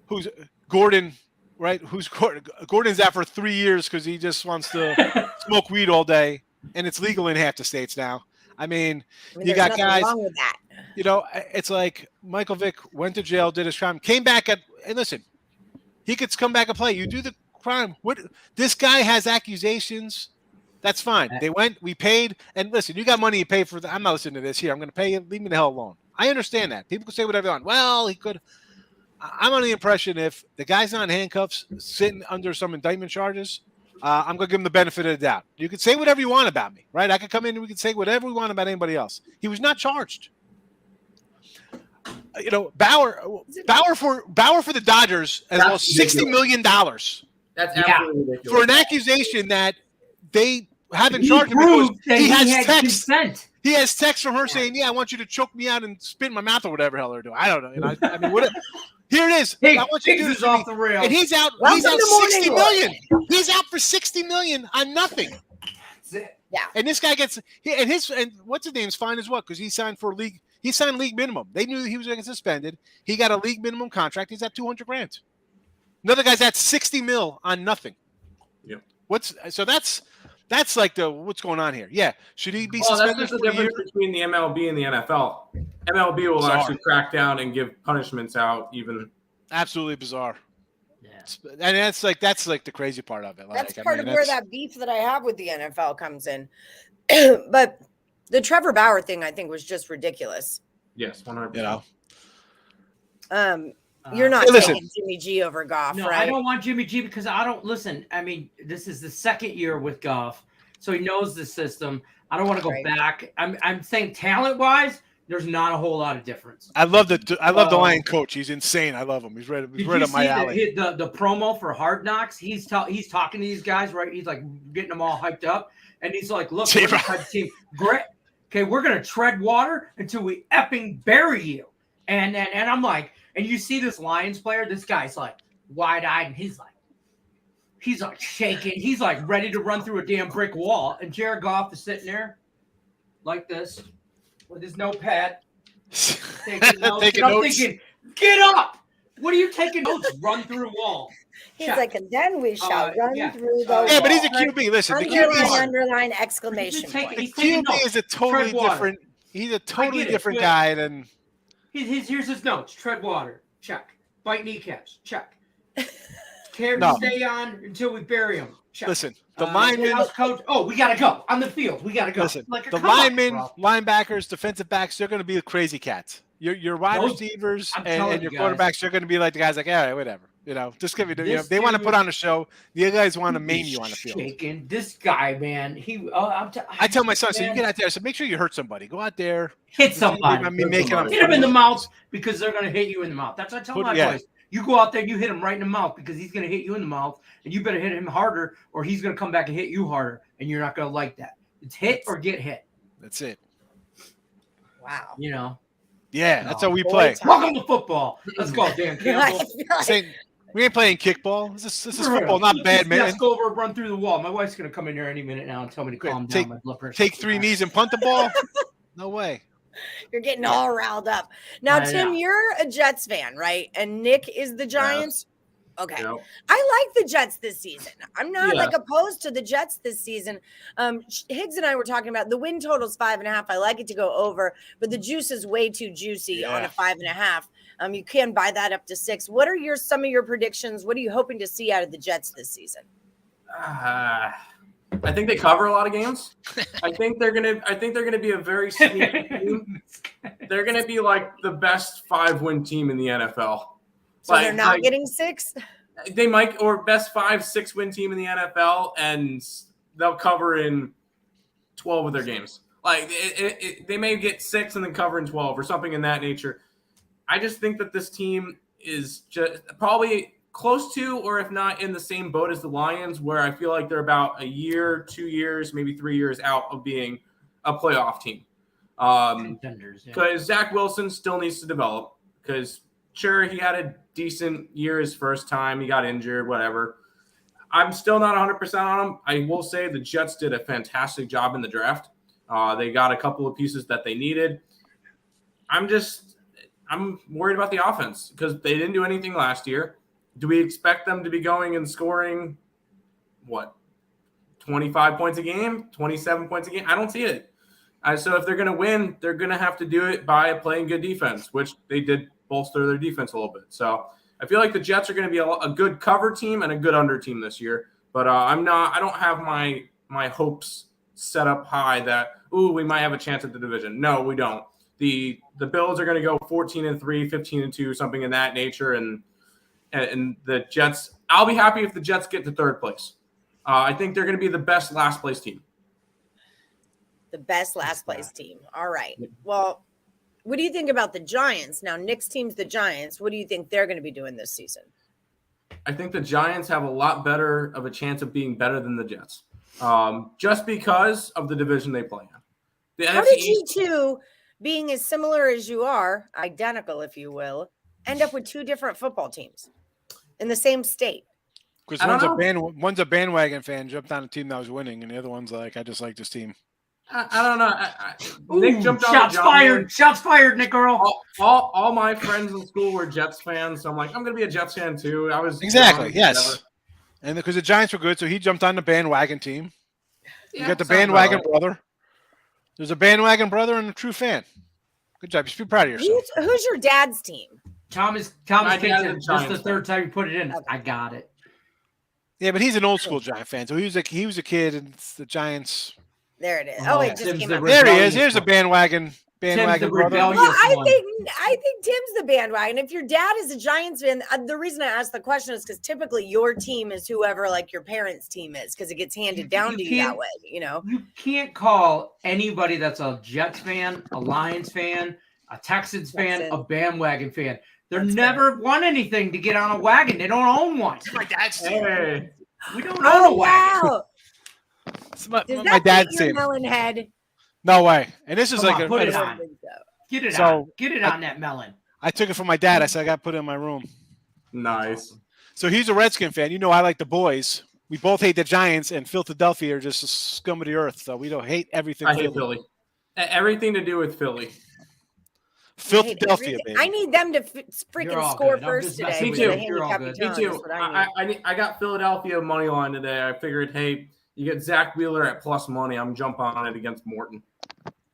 Who's Gordon, right? Who's Gordon? Gordon's out for 3 years because he just wants to smoke weed all day, and it's legal in half the states now. I mean you got guys. Wrong with that. It's like Michael Vick went to jail, did his crime, came back and listen, he could come back and play. You do the crime. What this guy has accusations. That's fine. They went, we paid, and listen, you got money you pay for. I'm not listening to this here. I'm going to pay you. Leave me the hell alone. I understand that. People can say whatever they want. Well, he could. I'm under the impression if the guy's not in handcuffs, sitting under some indictment charges, I'm going to give him the benefit of the doubt. You can say whatever you want about me, right? I could come in and we can say whatever we want about anybody else. He was not charged. Bauer for the Dodgers as well $60 million. That's absolutely ridiculous. For an accusation that they haven't charged him because he has text. Consent. He has text from her saying, "Yeah, I want you to choke me out and spit in my mouth or whatever hell they're doing." I don't know. I mean, what? Here it is. I want you to do this off the rails. And he's out. He's out $60 million. He's out for $60 million on nothing. That's it. Yeah. And this guy gets and what's his name's fine as well because he signed for league. He signed league minimum. They knew he was going to get suspended. He got a league minimum contract. He's at $200,000. Another guy's at $60 million on nothing. Yeah. That's like what's going on here? Yeah, should he be suspended? That's just the difference between the MLB and the NFL. MLB will actually crack down and give punishments out. Even absolutely bizarre. Yeah, and that's like the crazy part of it. That's part of where that beef that I have with the NFL comes in. But the Trevor Bauer thing, I think, was just ridiculous. Yes, 100%. You're not taking Jimmy G over Goff, no, right? I don't want Jimmy G because I don't listen. I mean, this is the second year with Goff, so he knows the system. I don't want to go back. I'm saying talent-wise, there's not a whole lot of difference. I love the Lion coach. He's insane. I love him. He's right up my alley. The promo for Hard Knocks. He's talking to these guys, right? He's like getting them all hyped up, and he's like, "Look, we're the type of team. Great. Okay, we're gonna tread water until we effing bury you." And I'm like. And you see this Lions player, this guy's like wide-eyed, and he's like shaking. He's like ready to run through a damn brick wall. And Jared Goff is sitting there like this with his notepad. Taking notes. I'm thinking, get up! What are you taking notes? Run through a wall. He's like, and then we shall run through the wall. Yeah, but he's a QB. Listen, the QB underline exclamation point. The QB is a totally different. He's a totally different guy than. Here's his notes. Tread water. Check. Bite kneecaps. Check. Care to stay on until we bury him. Check. Listen, the linemen. Coach. Oh, we got to go. On the field. We got to go. Listen, the linemen, linebackers, defensive backs, they're going to be the crazy cats. Your wide receivers and your quarterbacks, they're going to be like the guys like, all right, whatever. Just give me. They want to put on a show. The other guys want to maim you on the field. Shaking. This guy, man. I tell my son, so you get out there. So make sure you hurt somebody. Go out there, hit somebody. Hit him in the mouth because they're going to hit you in the mouth. That's what I tell my boys. You go out there, you hit him right in the mouth because he's going to hit you in the mouth, and you better hit him harder, or he's going to come back and hit you harder, and you're not going to like that. It's hit or get hit. That's it. Wow. Yeah, that's how we play. Welcome to football. Let's go, Dan Campbell. We ain't playing kickball. This is football, not badminton. Let's go over and run through the wall. My wife's going to come in here any minute now and tell me to calm down. My blood pressure. Take 3 knees and punt the ball? No way. You're getting all riled up. Now, Tim, you're a Jets fan, right? And Nick is the Giants? Okay. You know? I like the Jets this season. I'm not Yeah. like opposed to the Jets this season. Higgs and I were talking about the win total's 5.5. I like it to go over, but the juice is way too juicy on a 5.5. You can buy that up to 6. What are some of your predictions? What are you hoping to see out of the Jets this season? I think they cover a lot of games. I think they're gonna be a very sneaky team. They're gonna be like the best 5-win team in the NFL. So they're not getting 6? They might, or best 5-6 win team in the NFL, and they'll cover in 12 of their games. Like they may get 6 and then cover in 12 or something in that nature. I just think that this team is just probably close to, or if not in the same boat as the Lions, where I feel like they're about a year, 2 years, maybe 3 years out of being a playoff team. Because Zach Wilson still needs to develop. Because sure, he had a decent year his first time. He got injured, whatever. I'm still not 100% on him. I will say the Jets did a fantastic job in the draft. They got a couple of pieces that they needed. I'm worried about the offense because they didn't do anything last year. Do we expect them to be going and scoring, 25 points a game, 27 points a game? I don't see it. So if they're going to win, they're going to have to do it by playing good defense, which they did bolster their defense a little bit. So I feel like the Jets are going to be a good cover team and a good under team this year. But I don't have my hopes set up high that, we might have a chance at the division. No, we don't. The Bills are going to go 14-3, 15-2, something in that nature. And the Jets, I'll be happy if the Jets get to third place. I think they're going to be the best last place team. The best last place team. All right. Well, what do you think about the Giants? Now, Nick's team's the Giants. What do you think they're going to be doing this season? I think the Giants have a lot better of a chance of being better than the Jets, just because of the division they play in. How did you two, being as similar as you are, identical, if you will, end up with 2 different football teams in the same state? Because one's a bandwagon fan, jumped on a team that was winning, and the other one's like, I just like this team. I don't know. Nick jumped on shots fired. Shots fired, Nick Earle. All my friends in school were Jets fans, so I'm like, I'm going to be a Jets fan too. I was exactly yes, and because the Giants were good, so he jumped on the bandwagon team. You got the bandwagon brother. There's a bandwagon brother and a true fan. Good job. You should be proud of yourself. Who's your dad's team? Thomas Kingston. Just the third time you put it in. Okay. I got it. Yeah, but he's an old school Giant fan, so he was a kid, and the Giants. There it is. It just came up. There he is. Here's a bandwagon brother. Well, I think Tim's the bandwagon. If your dad is a Giants fan, the reason I asked the question is because typically your team is whoever like your parents' team is, because it gets handed down to you that way. You can't call anybody that's a Jets fan, a Lions fan, a Texans fan, a bandwagon fan. They're never won anything to get on a wagon. They don't own one. My dad's team. Hey. We don't own a wagon. Wow. Does my dad's team. Melon head? No way. And this is Put it on. Get it on. Get it on that melon. I took it from my dad. I said I got to put it in my room. Nice. So he's a Redskin fan. I like the boys. We both hate the Giants, and Philadelphia are just a scum of the earth. So we don't hate everything. I hate Philly. Everything to do with Philly. Philadelphia, baby. I need them to freaking score first today. Me too. Me too. I got Philadelphia money line today. I figured, hey, you get Zach Wheeler at plus money. I'm jumping on it against Morton.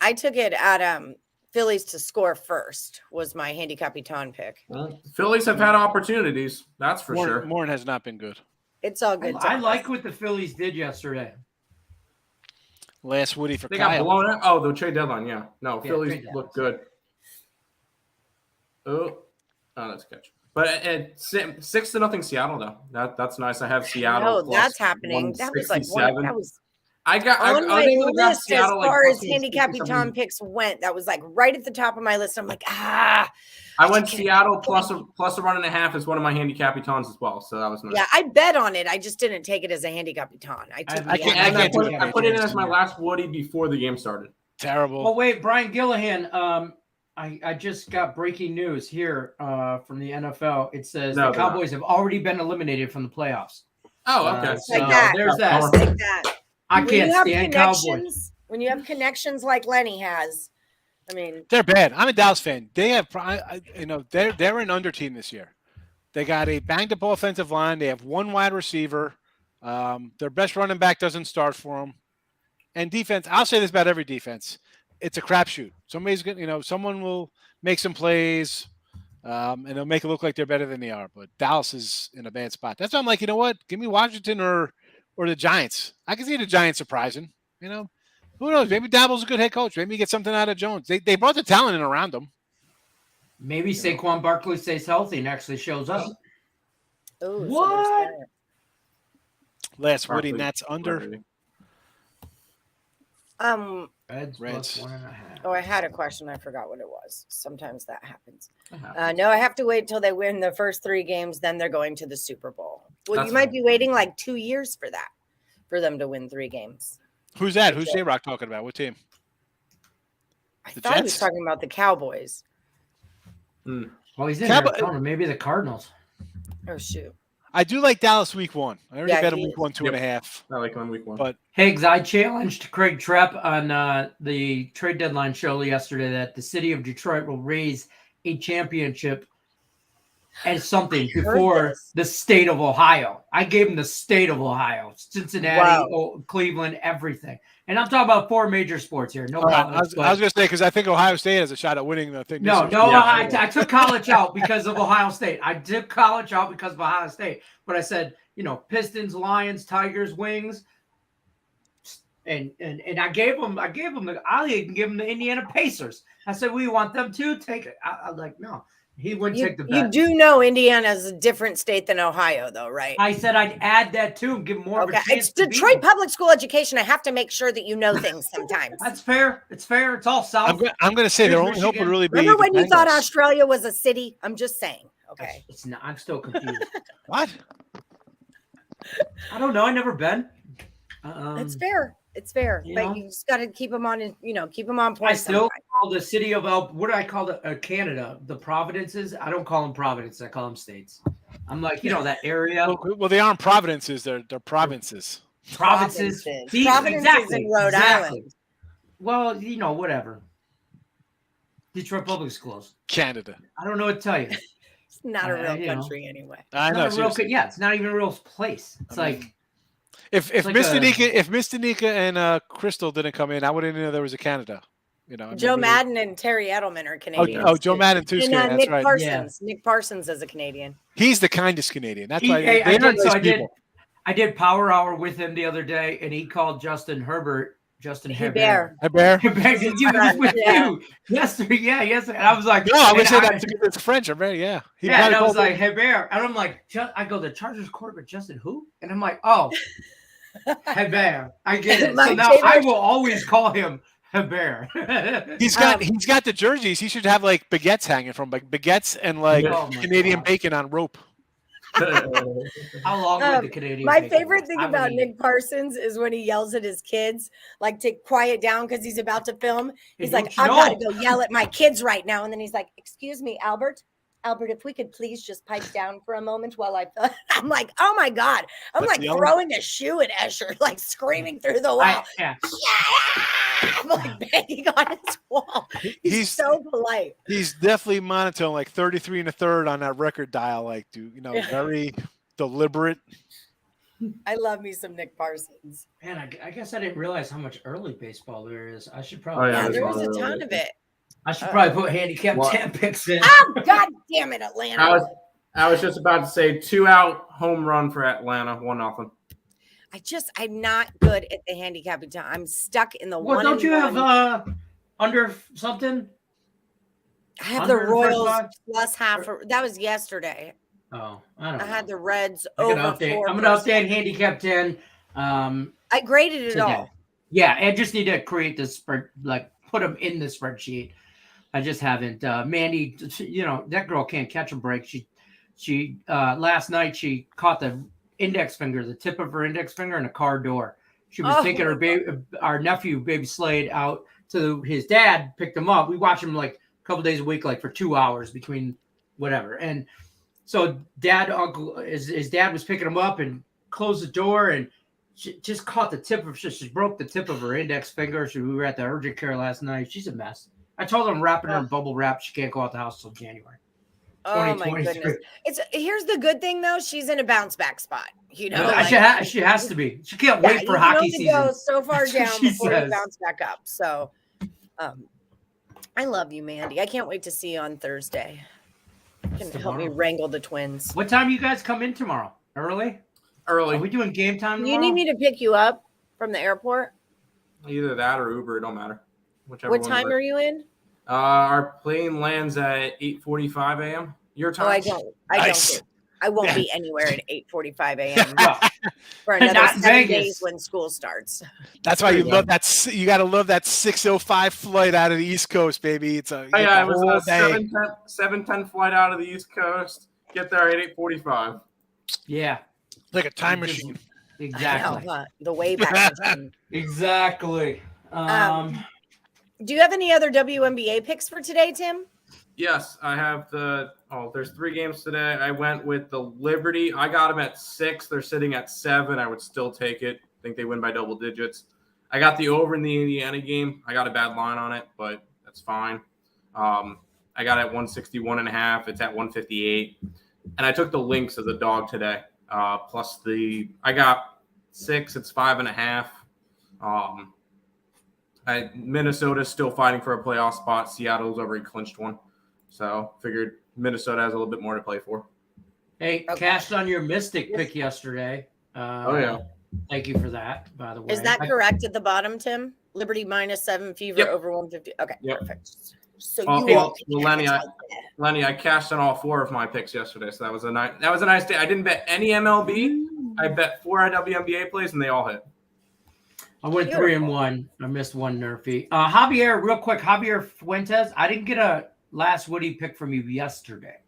I took it at Phillies to score first was my Handicapper pick. Well, Phillies have had opportunities. That's for sure. Morton has not been good. It's all good. I like what the Phillies did yesterday. Last Woody for they Kyle. Got blown out. Oh, the trade deadline. Yeah. No, Phillies look good. Oh, that's a catch. But at 6-0 Seattle though. That's nice. I have Seattle. No, that's happening. That was like that was. I got on my list Seattle, as far as Handicapper picks went. That was like right at the top of my list. I'm like, I went Seattle plus a 1.5 is one of my Handicapper as well. So that was nice. Yeah, I bet on it. I just didn't take it as a Handicapper. I put it in as my last Woody before the game started. Terrible. Oh wait, Brian Gillihan. I just got breaking news here from the NFL. It says the Cowboys have already been eliminated from the playoffs. Oh, okay. Like that. There's that. Like that. I can't stand Cowboys. When you have connections like Lenny has, I mean, they're bad. I'm a Dallas fan. They have, they're an under team this year. They got a banged-up offensive line. They have one wide receiver. Their best running back doesn't start for them. And defense, I'll say this about every defense. It's a crapshoot. Somebody's going someone will make some plays, and they'll make it look like they're better than they are. But Dallas is in a bad spot. That's why I'm like, you know what? Give me Washington or the Giants. I can see the Giants surprising. Who knows? Maybe Dabble's a good head coach. Maybe you get something out of Jones. They brought the talent in around them. Maybe Saquon Barkley stays healthy and actually shows up. Ooh, What? Last Barkley. Woody Nats under. Reds. Reds. 1.5. Oh, I had a question. I forgot what it was. Sometimes that happens. No, I have to wait till they win the first 3 games. Then they're going to the Super Bowl. Well, That's you might fine. be waiting like 2 years for that, for them to win 3 games. Who's that? Who's J-Rock talking about? What team? I The thought he was Jets? talking about the Cowboys. Well, he's in Cowboy- Arizona. Maybe the Cardinals. Oh, shoot. I do like Dallas week 1. I already Yeah, bet him he week is. 1, 2.5. I like him on week 1. But Higgs, I challenged Craig Trepp on the trade deadline show yesterday that the city of Detroit will raise a championship as something I heard before this. the state of Ohio. I gave him the state of Ohio, Cincinnati, Cleveland, everything. And I'm talking about 4 major sports here. No I college, was going to say, because I think Ohio State has a shot at winning the thing. No, this no, year. I took college out because of Ohio State. I took college out because of Ohio State. But I said, Pistons, Lions, Tigers, Wings, and I gave them I'll even give them the Indiana Pacers. I said, we want them to take it. I'm like, no, he wouldn't take the bet. You do know Indiana is a different state than Ohio, though, right? I said I'd add that to him, give him more of a Okay, chance. it's to beat Detroit him. public school education. I have to make sure that you know things sometimes. That's fair. It's fair. It's all south. I'm going to say their Here's only hope would Michigan. really be. Remember when the you thought Bengals. Australia was a city? I'm just saying. Okay. It's not. I'm still confused. What? I don't know. I never been. It's fair. It's fair. you But know? you just got to keep them on, keep them on point. I still sometime. call the city of what do I call it? Canada, the provinces. I don't call them provinces. I call them states. I'm like, that area. Well, they aren't provinces. They're provinces. Provinces. See, Provinces exactly, in Rhode exactly. Island. Well, whatever. Detroit Public Schools. Canada. I don't know what to tell you. It's not a real you know. country anyway. I It's know. not a real, seriously. yeah, it's not even a real place. It's I mean, like If like Miss Danica and Crystal didn't come in, I wouldn't know there was a Canada. Joe Madden and Terry Edelman are Canadians. Joe Madden too. And That's Nick right. Parsons. Nick Parsons is a Canadian. He's the kindest Canadian. That's why Hey, they are nice I did. people. I did Power Hour with him the other day, and he called Justin Herbert. Justin Hebert. Hey, Bear. Herbert. You was with Yeah. you yesterday. Yeah, yes. And I was like, No, I would and say that it's a French. Bear. Yeah. He Yeah, and probably I was called like, him- Hebert. And I'm like, I go, the Chargers quarterback, Justin who? And I'm like, oh, Hebert. I get it. My So now favorite- I will always call him Hebert. he's got the jerseys. He should have like baguettes hanging from baguettes and like Oh my Canadian God. bacon on rope. How long would the Canadian My bacon favorite last? thing I would about eat Nick Parsons is when he yells at his kids, like to quiet down because he's about to film. He's Hey, like, don't I've you got to go yell at my kids right now. And then he's like, excuse me, Albert, if we could please just pipe down for a moment while I'm like, oh my God. I'm What's like yelling? throwing a shoe at Escher, like screaming through the wall. Yeah. Yeah! I'm like banging on his wall. He's so polite. He's definitely monotone, like 33 and a third on that record dial, like very deliberate. I love me some Nick Parsons. Man, I guess I didn't realize how much early baseball there is. I should probably. Oh, yeah, Yeah, there's there a was lot a of ton really- of it. I should probably put handicap What? 10 picks in. Oh, God damn it, Atlanta. I was just about to say 2-out home run for Atlanta, 1-0. I'm not good at the handicapping time. I'm stuck in the Well, one. don't and you one. have under something? I have the under the first Royals five? plus half. That was yesterday. Oh, I don't know. I had the Reds I over gotta update. 4. I'm gonna update handicap 10. I graded it today. all. Yeah, I just need to create this spread, like put them in the spreadsheet. I just haven't. Mandy, that girl can't catch a break. She last night she caught the tip of her index finger in a car door. She was taking our nephew, baby Slade, out to his dad, picked him up. We watch him like a couple days a week, like for 2 hours between whatever. And so his dad was picking him up and closed the door and she just caught she broke the tip of her index finger. We were at the urgent care last night. She's a mess. I told her I'm wrapping her in bubble wrap. She can't go out the house till January. Oh my 2023. goodness. Here's the good thing though. She's in a bounce back spot. You know, She has to be. She can't yeah, wait for you can hockey only season. go so far That's what down she before says. you bounce back up. So, I love you, Mandy. I can't wait to see you on Thursday. You can help me wrangle the twins. What time you guys come in tomorrow? Early? Are we doing game time tomorrow? You need me to pick you up from the airport? Either that or Uber. It don't matter. Whichever. What time are you in? Our plane lands at 8:45 a.m. Your time? Oh, I don't. Nice. I won't be anywhere at 8:45 a.m. for another Not 7 Vegas. days when school starts. That's why you love that. You got to love that 6:05 flight out of the East Coast, baby. It's a Oh, yeah, it was whole a day. 7:10 flight out of the East Coast. Get there at 8:45. Yeah, Like a time machine. exactly. The way back machine. Exactly. Do you have any other WNBA picks for today, Tim? Yes, I have there's 3 games today. I went with the Liberty. I got them at 6. They're sitting at 7. I would still take it. I think they win by double digits. I got the over in the Indiana game. I got a bad line on it, but that's fine. I got it at 161.5. It's at 158. And I took the Lynx as a dog today. Plus I got 6. It's 5.5. Minnesota's still fighting for a playoff spot. Seattle's already clinched one. So figured Minnesota has a little bit more to play for. Hey, cashed on your Mystic pick yesterday. Yeah. Thank you for that, by the way. Is that correct at the bottom, Tim? Liberty -7, Fever Yep. over 150. Okay, Yep. perfect. So Lenny, I cashed on all 4 of my picks yesterday, so that was a nice day. I didn't bet any MLB. I bet 4 WNBA plays, and they all hit. I went 3-1. I missed one Nerfy. Javier Fuentes. I didn't get a last Woody pick from you yesterday.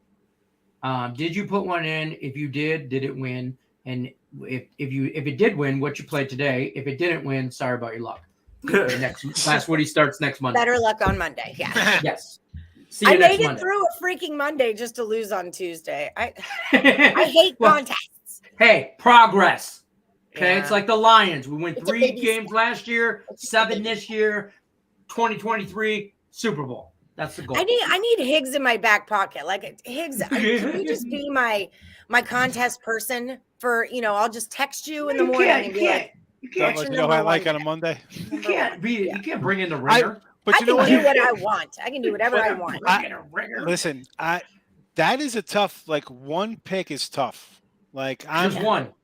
Did you put one in? If you did it win? And if it did win, what you played today? If it didn't win, sorry about your luck. Last Woody starts next Monday. Better luck on Monday. Yeah. Yes. See you I next made it Monday. through a freaking Monday just to lose on Tuesday. I hate contests. Hey, progress. Okay, Yeah. it's like the Lions. We won It's a 3 baby games step. last year, 7 this year, 2023 Super Bowl. That's the goal. I need Higgs in my back pocket. Like Higgs, can you just be my contest person for, I'll just text you in the morning and be like, You Don't can't. let you know I like on a Monday. You can't bring in the ringer. But I you know can what? do what I want. I can do whatever I want. Listen, that is a tough. Like one pick is tough. Like I'm Just one.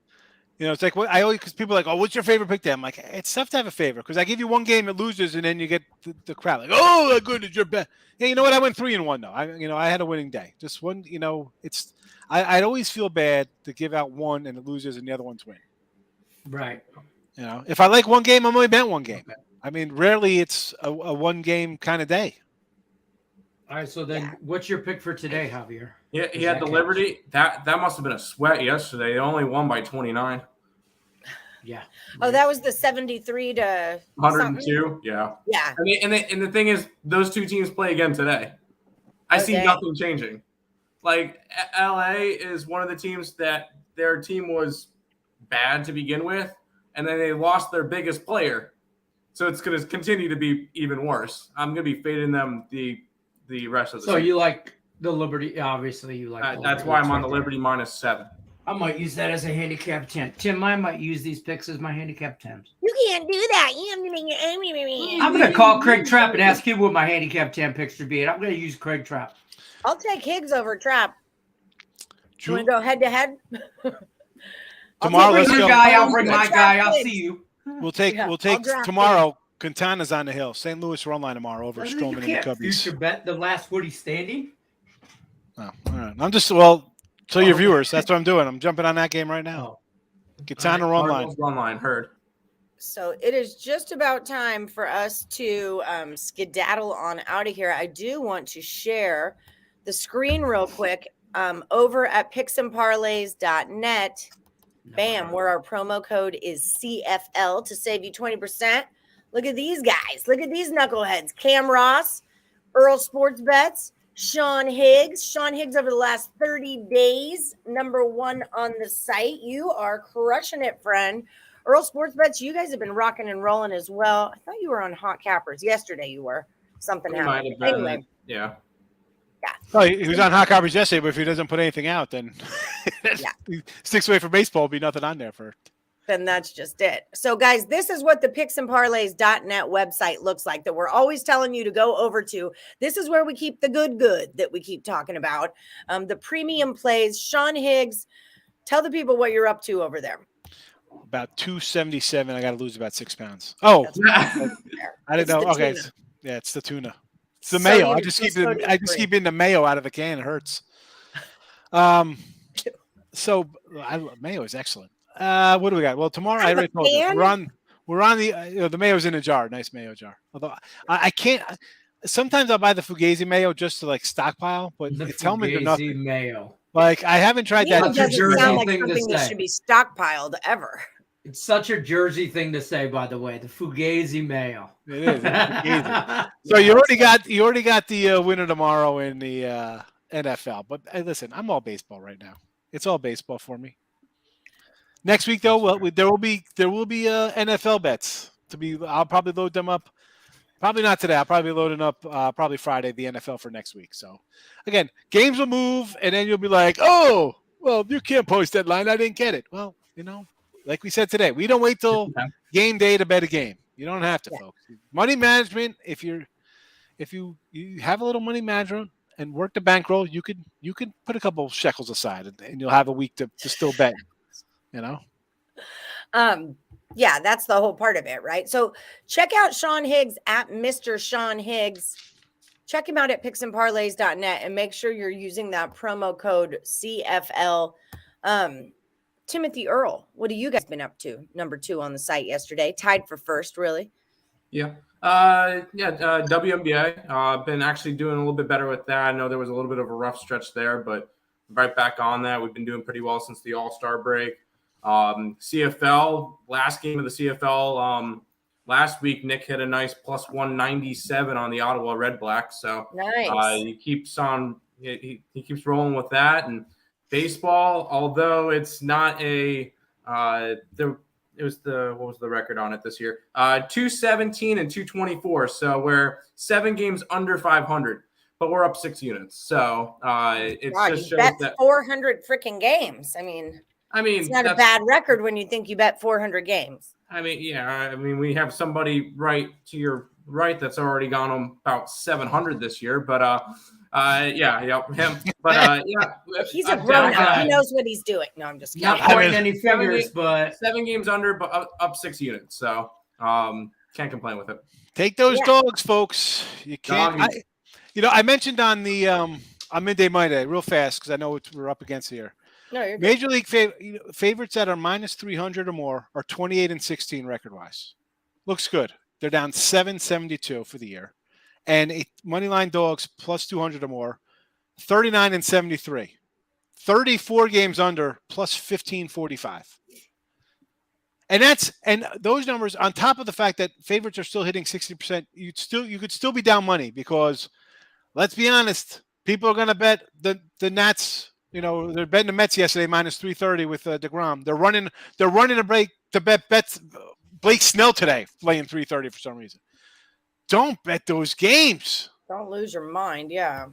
It's like what I always because people are like, oh, what's your favorite pick? There, I'm like, it's tough to have a favorite because I give you one game, it loses, and then you get the crowd like, oh, how good is your bet? Yeah, you know what? I went 3-1 though. I had a winning day. Just one. It's I'd always feel bad to give out one and it loses and the other one's win. Right. If I like one game, I'm only bet one game. I mean, rarely it's a one game kind of day. All right. So then, what's your pick for today, Javier? Yeah, he had the Liberty. That must have been a sweat yesterday. They only won by 29. Yeah. Oh, that was the 73 to 102. something? Yeah. Yeah. And the thing is, those 2 teams play again today. I see nothing changing. Like LA is one of the teams that their team was bad to begin with, and then they lost their biggest player. So it's going to continue to be even worse. I'm going to be fading them the rest of the season. So you like the Liberty? Obviously, you like. That's why I'm on the Liberty -7. I might use that as a handicap 10. Tim, I might use these picks as my handicap 10s. You can't do that. You have to make your I'm going to call Craig Trapp and ask him what my handicap 10 picks should be. And I'm going to use Craig Trapp. I'll take Higgs over Trap. You want to go head to head? Tomorrow, Bring let's your go. guy. I'll bring my guy. I'll see you. We'll take draft tomorrow. Quintana's on the hill. St. Louis run line tomorrow over You Stroman and the can't Cubbies. future bet the last Woody standing. Oh, all right. I'm just tell your viewers that's what I'm doing. I'm jumping on that game right now. Quintana run line. Run line, heard. So it is just about time for us to skedaddle on out of here. I do want to share the screen real quick over at picksandparlays.net. Bam, where our promo code is CFL to save you 20%. Look at these guys. Look at these knuckleheads. Cam Ross, Earle Sports Bets, Shawn Higgs. Shawn Higgs over the last 30 days, #1 on the site. You are crushing it, friend. Earle Sports Bets, you guys have been rocking and rolling as well. I thought you were on Hot Cappers. Yesterday you were. Something happened. Anyway. Yeah. Oh, he was on Hot Coverage yesterday, but if he doesn't put anything out, then he sticks away from baseball. Will be nothing on there for. Then that's just it. So, guys, this is what the picksandparlays.net website looks like that we're always telling you to go over to. This is where we keep the good that we keep talking about. The premium plays. Shawn Higgs, tell the people what you're up to over there. About 277. I got to lose about 6 pounds. Oh, I didn't know. Okay, it's the tuna. It's the mayo. I just keep in the mayo out of the can. It hurts. So mayo is excellent. What do we got? Well, tomorrow I already told you we're on the the mayo's in a jar, nice mayo jar. Although I can't. Sometimes I'll buy the Fugazi mayo just to like stockpile, but it's helmet or nothing. Mayo. Like I haven't tried that. It doesn't sound like something that should be stockpiled ever. It's such a Jersey thing to say, by the way. The Fugazi mayo. It is. Fugazi. So you already got the winner tomorrow in the NFL. But listen, I'm all baseball right now. It's all baseball for me. Next week though, there will be NFL bets to be. I'll probably load them up. Probably not today. I'll probably be loading up probably Friday the NFL for next week. So again, games will move, and then you'll be like, oh, well, you can't post that line. I didn't get it. Well, like we said today, we don't wait till game day to bet a game. You don't have to, folks. Money management. If you have a little money management and work the bankroll, you could put a couple shekels aside, and you'll have a week to still bet. Yeah, that's the whole part of it, right? So check out Shawn Higgs at Mr. Shawn Higgs. Check him out at picksandparlays.net and make sure you're using that promo code CFL. Timothy Earle, what have you guys been up to? Number 2 on the site yesterday, tied for first, really. Yeah. WNBA. Been actually doing a little bit better with that. I know there was a little bit of a rough stretch there, but right back on that. We've been doing pretty well since the All-Star break. CFL, last game of the CFL. Last week, Nick hit a nice plus 197 on the Ottawa Red Black. So nice. He keeps on. He keeps rolling with that. And baseball, although it's not a what was the record on it this year? 217 and 224. So we're 7 games under 500, but we're up 6 units. So it just shows that 400 freaking games. I mean, it's not a bad record when you think you bet 400 games. We have somebody right to your right that's already gone on about 700 this year, but him. But he's a grown up. He knows what he's doing. No, I'm just kidding. Not pointing any fingers, but 7 games under, but up 6 units. So can't complain with it. Take those dogs, folks. You can't. I mentioned on the on Midday Monday real fast because I know we're up against here. No, you're good. Major League favorites that are minus 300 or more are 28-16 record-wise. Looks good. They're down 772 for the year. And moneyline dogs plus 200 or more, 39-73. 34 games under plus 1545. And those numbers on top of the fact that favorites are still hitting 60%, you could still be down money because let's be honest, people are going to bet the Nats. They're betting the Mets yesterday minus 330 with DeGrom. They're running a break to bet Blake Snell today, laying 330 for some reason. Don't bet those games. Don't lose your mind. Yeah.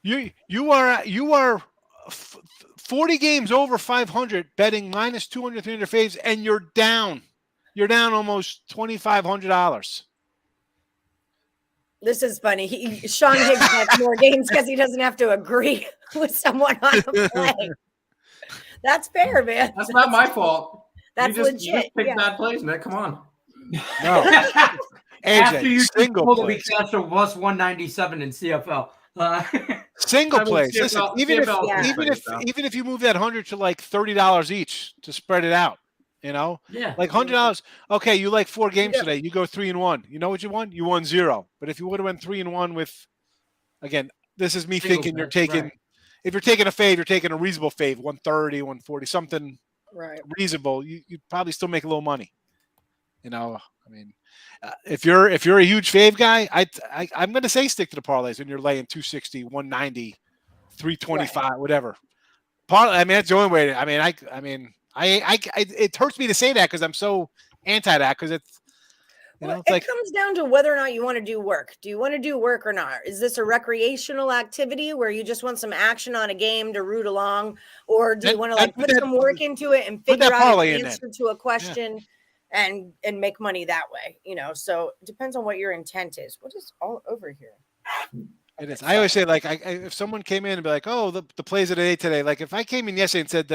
You are 40 games over 500 betting minus 200, 300 faves, and you're down. You're down almost $2,500. This is funny. Shawn Higgs has more games because he doesn't have to agree with someone on a play. That's fair, man. That's not my fault. That's legit. You just picked bad plays, Nick. Come on. No. After you single to be canceled plus 197 in CFL. Single plays. Listen, even CFL if you move that 100 to like $30 each to spread it out, like $100. Okay, you like 4 games today. You go 3-1. You know what you won? You won 0. But if you would have went 3-1 with, again, this is me thinking you're taking. Right. If you're taking a fave, you're taking a reasonable fave, 130, 140, something reasonable. You'd probably still make a little money. If you're a huge fave guy, I'm going to say stick to the parlays when you're laying 260, 190, 325, whatever. That's the only way. It hurts me to say that because I'm so anti that because it's. You Well, know, it's it like comes down to whether or not you want to do work. Do you want to do work or not? Is this a recreational activity where you just want some action on a game to root along? Or do you want to like put some work into it and figure out an answer to a question and make money that way? You know, so it depends on what your intent is. What is all over here? it is. I always say, like, if someone came in and be like, "Oh, the plays of the day today," like if I came in yesterday and said,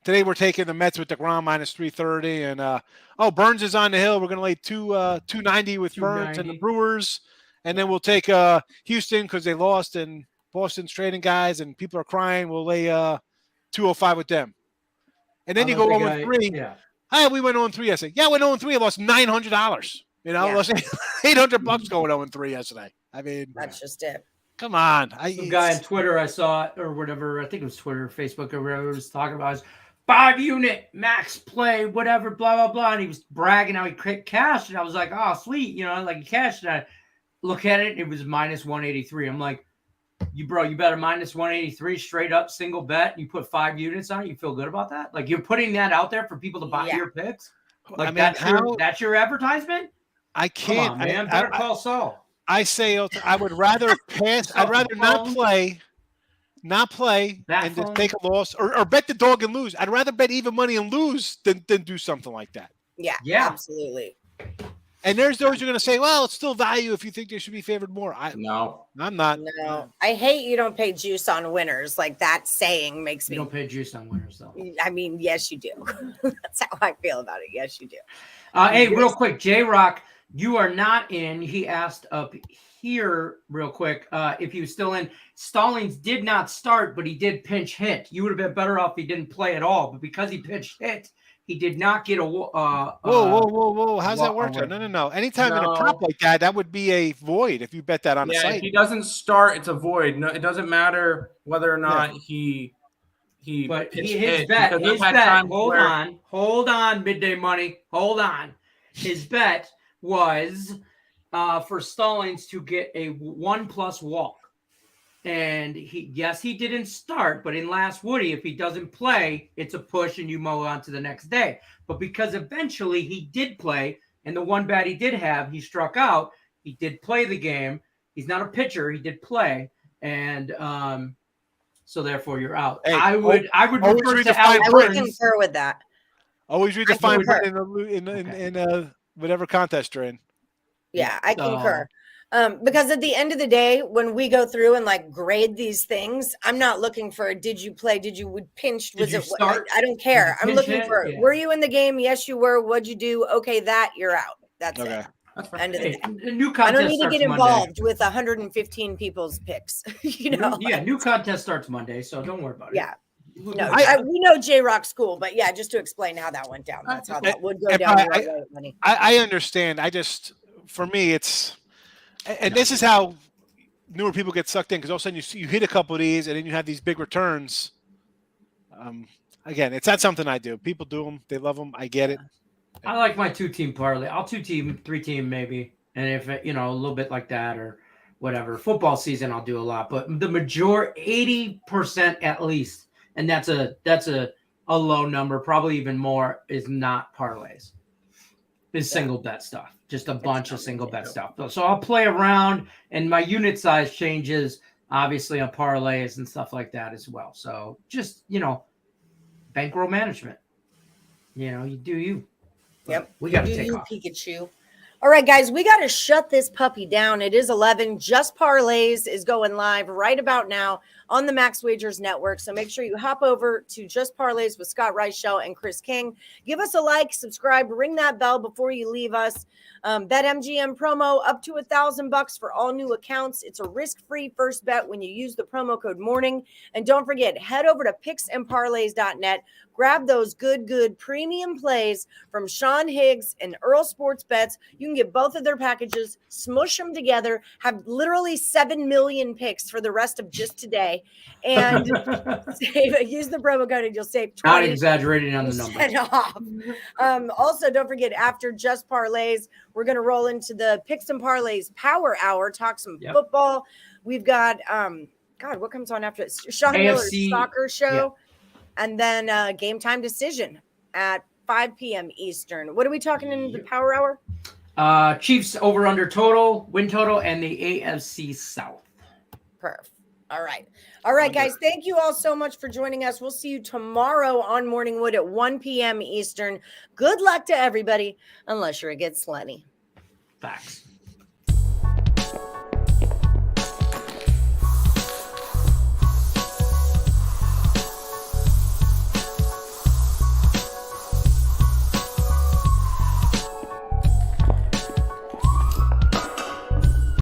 "Today we're taking the Mets with DeGrom minus 330," and Burns is on the hill, we're going to lay 290 with Burns and the Brewers, and then we'll take Houston because they lost and Boston's trading guys and people are crying. We'll lay 205 with them, and then you go 0-3. Yeah. Hey, we went 0-3 yesterday. Yeah, we went 0-3. I lost $900. You know, lost $800 going 0-3 yesterday. I mean, that's just it. Come on. Some guy on Twitter I saw, or whatever, I think it was Twitter, Facebook, or whatever, was talking about his 5-unit max play, whatever, blah, blah, blah. And he was bragging how he cashed. And I was like, oh, sweet. You know, like he cashed. And I look at it, it was minus 183. I'm like, you bet a minus 183 straight up single bet. You put 5 units on it. You feel good about that? Like you're putting that out there for people to buy your picks? Like that's your advertisement? I can't. Come on, man. Better call Saul. I say I would rather pass. I'd rather not play and just take a loss or bet the dog and lose. I'd rather bet even money and lose than do something like that. Yeah, absolutely. And there's those who are going to say, well, it's still value if you think they should be favored more. No, I'm not. No, I hate you don't pay juice on winners. Like that saying makes me. You don't pay juice on winners, though. I mean, yes, you do. That's how I feel about it. Yes, you do. Hey, real quick, J-Rock, you are not in. He asked up here real quick if he was still in. Stallings did not start, but he did pinch hit. You would have been better off if he didn't play at all. But because he pinch hit, he did not get a whoa. How's that work? No. Anytime in a prop like that, that would be a void if you bet that on the site. If he doesn't start, it's a void. No, it doesn't matter whether or not he his bet. Hold on, midday money. Hold on. His bet was for Stallings to get a 1+ walk. And he didn't start, but in last Woody, if he doesn't play, it's a push and you mow on to the next day. But because eventually he did play, and the one bat he did have, he struck out. He did play the game. He's not a pitcher. He did play, and so therefore you're out. Hey, I would refer to I would concur with that. Always read the fine print in whatever contest you're in. Yeah, I concur. Because at the end of the day, when we go through and like grade these things, I'm not looking for did you play? Did you pinch? Was it start? I don't care. I'm looking for were you in the game? Yes, you were. What'd you do? Okay, you're out. That's it. That's end of the day. New contest I don't need to get involved with 115 people's picks. You know. New contest starts Monday, so don't worry about it. Yeah. No, we know J-Rock's school, but yeah, just to explain how that went down. That's how that would go down. I understand. For me, it's. And this is how newer people get sucked in because all of a sudden you hit a couple of these and then you have these big returns. Again, it's not something I do. People do them. They love them. I get it. I like my 2-team parlay. I'll 2-team, 3-team maybe. And if, a little bit like that or whatever. Football season, I'll do a lot. But the majority, 80% at least, and that's a low number, probably even more, is not parlays. Is single bet stuff. Just a bunch of single bet stuff. So I'll play around, and my unit size changes, obviously, on parlays and stuff like that as well. So just, bankroll management. You do you. Yep. We got to take off. Pikachu. All right, guys, we got to shut this puppy down. It is 11. Just Parlays is going live right about now on the Max Wagers Network. So make sure you hop over to Just Parlays with Scott Reichel and Chris King. Give us a like, subscribe, ring that bell before you leave us. BetMGM promo up to $1,000 for all new accounts. It's a risk-free first bet when you use the promo code MORNING. And don't forget, head over to picksandparlays.net. Grab those good premium plays from Shawn Higgs and Earle Sports Bets. You can get both of their packages, smush them together, have literally 7 million picks for the rest of just today, and use the promo code and you'll save 20%. Not exaggerating on the numbers. Off. Also, don't forget, after Just Parlays, we're going to roll into the Picks and Parlays Power Hour, talk some football. We've got, what comes on after this? Sean Miller's soccer show. Yeah. And then Game Time Decision at 5 p.m. Eastern. What are we talking in the Power Hour? Chiefs over under total, win total, and the AFC South. Perfect. All right, guys. Thank you all so much for joining us. We'll see you tomorrow on Morning Wood at 1 p.m. Eastern. Good luck to everybody, unless you're against Lenny. Facts.